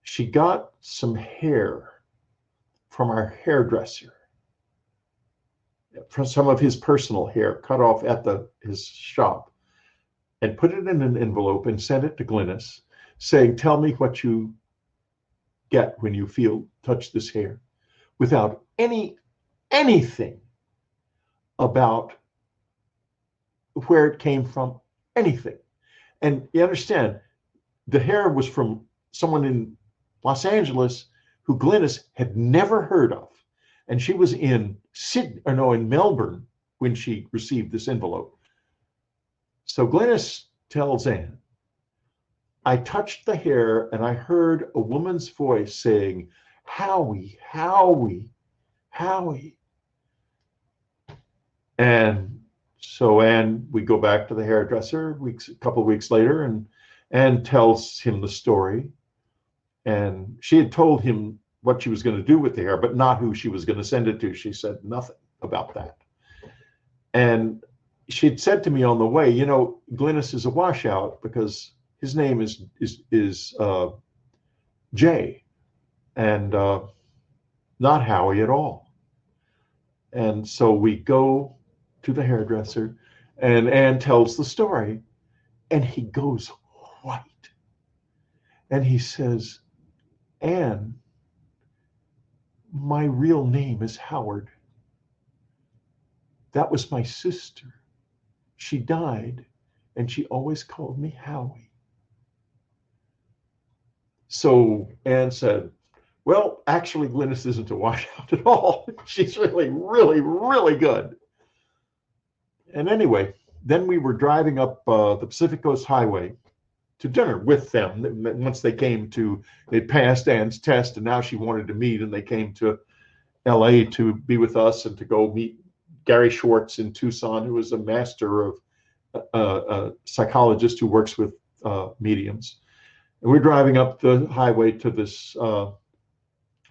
She got some hair from our hairdresser, from some of his personal hair cut off at his shop, and put it in an envelope and sent it to Glynis, saying, "Tell me what you get when you touch this hair," without anything about where it came from, anything. And you understand, the hair was from someone in Los Angeles who Glynis had never heard of. And she was in Melbourne when she received this envelope. So Glynis tells Anne, "I touched the hair and I heard a woman's voice saying, 'Howie, Howie, Howie.'" And so we go back to the hairdresser a couple of weeks later, and Anne tells him the story. And she had told him what she was going to do with the hair, but not who she was going to send it to. She said nothing about that. And she'd said to me on the way, Glynis is a washout because his name is Jay, and not Howie at all. And so we go to the hairdresser, and Anne tells the story, and he goes white. And he says, "Anne, my real name is Howard. That was my sister. She died, and she always called me Howie. So Anne said, well, actually, Glynis isn't a washout at all. She's really, really, really good. And anyway, then we were driving up the Pacific Coast Highway to dinner with them. Once they'd passed Anne's test, and now she wanted to meet, and they came to LA to be with us and to go meet Gary Schwartz in Tucson, who is a master of a psychologist who works with mediums. And we're driving up the highway to this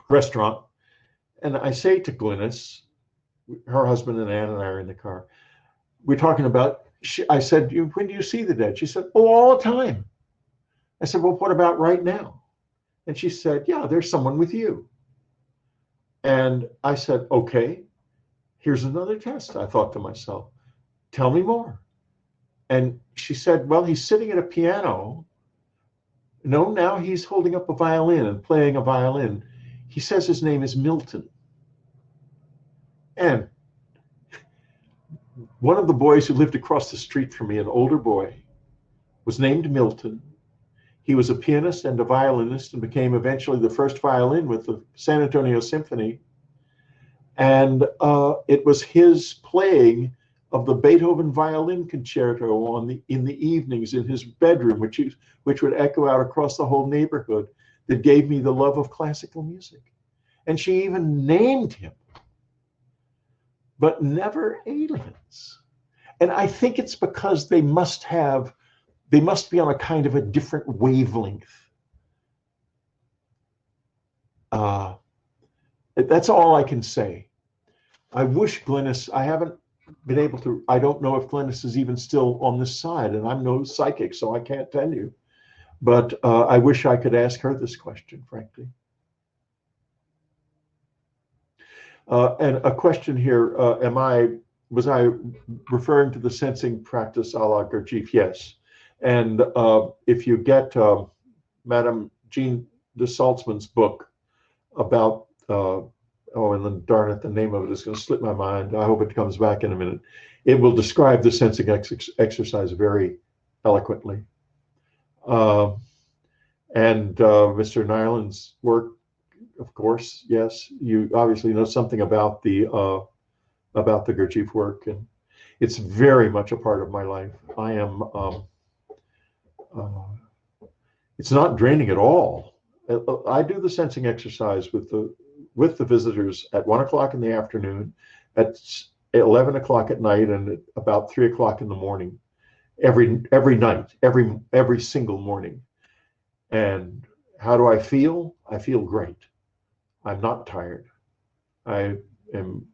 restaurant, and I say to Glynis, her husband and Anne and I are in the car, we're talking about, I said, when do you see the dead? She said, oh, all the time. I said, well, what about right now? And she said, yeah, there's someone with you. And I said, okay, here's another test. I thought to myself, tell me more. And she said, well, he's sitting at a piano. No, now he's holding up a violin and playing a violin. He says his name is Milton. And one of the boys who lived across the street from me, an older boy, was named Milton. He was a pianist and a violinist and became eventually the first violin with the San Antonio Symphony. And it was his playing of the Beethoven violin concerto in the evenings in his bedroom, which would echo out across the whole neighborhood, that gave me the love of classical music. And she even named him, but never aliens. And I think it's because they must be on a kind of a different wavelength. That's all I can say. I wish Glynis, I haven't been able to, I don't know if Glynis is even still on this side, and I'm no psychic, so I can't tell you. But I wish I could ask her this question, frankly. And a question here, was I referring to the sensing practice a la Gurdjieff? Yes. And if you get Madame Jean de Saltzman's book about, and then darn it, the name of it is going to slip my mind. I hope it comes back in a minute. It will describe the sensing exercise very eloquently. And Mr. Nyland's work, of course, yes, you obviously know something about the Gurdjieff work, and it's very much a part of my life. I am. It's not draining at all. I do the sensing exercise with the visitors at 1 o'clock in the afternoon, at 11 o'clock at night, and at about 3 o'clock in the morning, every night, every single morning. And how do I feel? I feel great. I'm not tired. I am.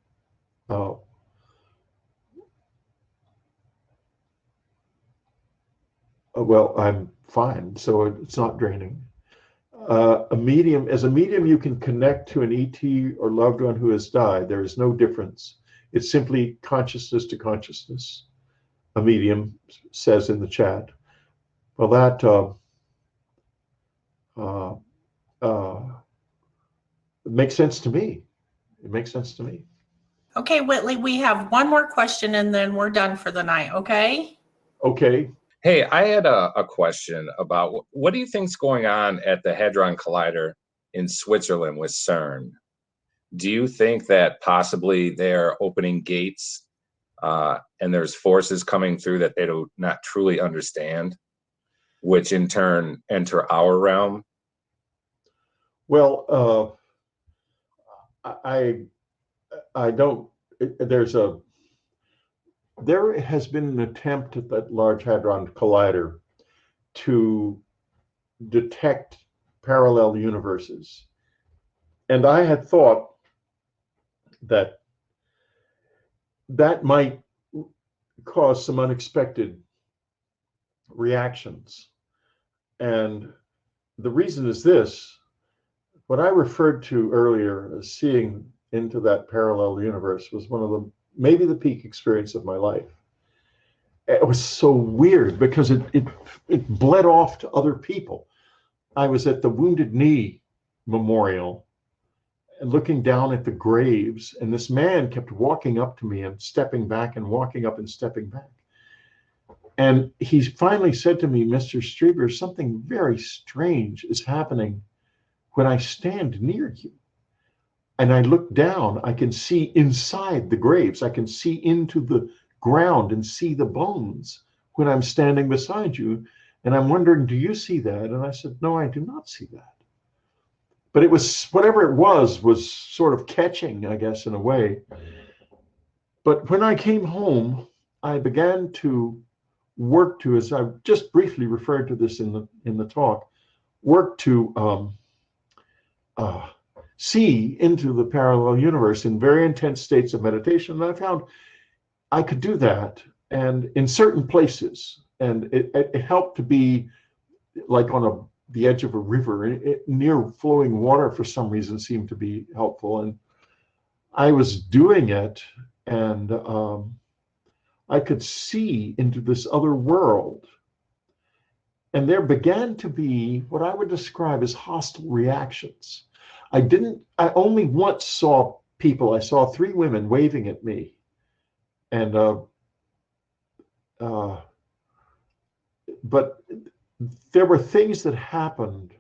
Well, I'm fine, so it's not draining. As a medium, you can connect to an ET or loved one who has died. There is no difference. It's simply consciousness to consciousness, a medium says in the chat. Well, that it makes sense to me. It makes sense to me. Okay, Whitley, we have one more question and then we're done for the night, okay? Okay. Hey, I had a question about what do you think's going on at the Hadron Collider in Switzerland with CERN? Do you think that possibly they're opening gates and there's forces coming through that they do not truly understand, which in turn enter our realm? Well, I don't. There has been an attempt at that Large Hadron Collider to detect parallel universes. And I had thought that that might cause some unexpected reactions. And the reason is this: what I referred to earlier as seeing into that parallel universe was one of the maybe the peak experience of my life. It was so weird because it bled off to other people. I was at the Wounded Knee Memorial and looking down at the graves. And this man kept walking up to me and stepping back and walking up and stepping back. And he finally said to me, Mr. Strieber, something very strange is happening when I stand near you. And I look down, I can see inside the graves. I can see into the ground and see the bones when I'm standing beside you. And I'm wondering, do you see that? And I said, no, I do not see that. But it was, whatever it was sort of catching, I guess, in a way. But when I came home, I began to work to, as I just briefly referred to this in the talk, work to see into the parallel universe in very intense states of meditation. And I found I could do that, and in certain places. And it helped to be like on the edge of a river. Near flowing water, for some reason, seemed to be helpful. And I was doing it, and I could see into this other world. And there began to be what I would describe as hostile reactions. I only once saw people. I saw 3 women waving at me. And, but there were things that happened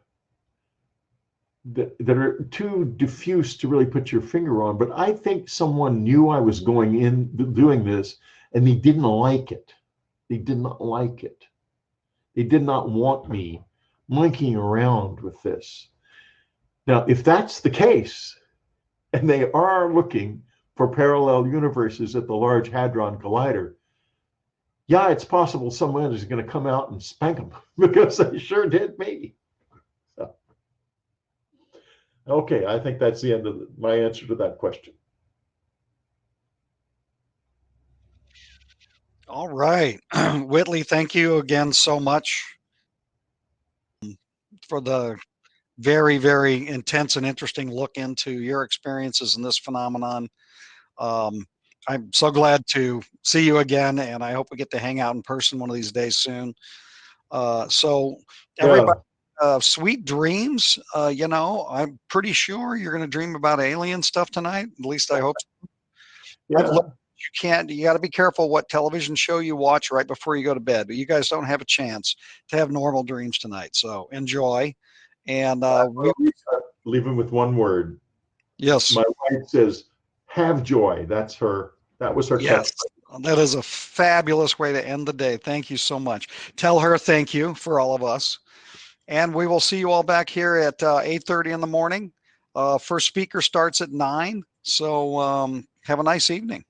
that are too diffuse to really put your finger on. But I think someone knew I was going in doing this, and they didn't like it. They did not like it. They did not want me monkeying around with this. Now, if that's the case, and they are looking for parallel universes at the Large Hadron Collider, yeah, it's possible someone is going to come out and spank them, because they sure did me. So, okay, I think that's the end of my answer to that question. All right. Whitley, thank you again so much for the very, very intense and interesting look into your experiences in this phenomenon. I'm so glad to see you again, and I hope we get to hang out in person one of these days soon. So everybody, sweet dreams. I'm pretty sure you're going to dream about alien stuff tonight. At least I hope so. Yeah. You got to be careful what television show you watch right before you go to bed, but you guys don't have a chance to have normal dreams tonight. So enjoy. And leave him with one word. Yes. My wife says, have joy. That was her Yes. catchphrase. That is a fabulous way to end the day. Thank you so much. Tell her thank you for all of us. And we will see you all back here at 8:30 in the morning. First speaker starts at 9. So have a nice evening.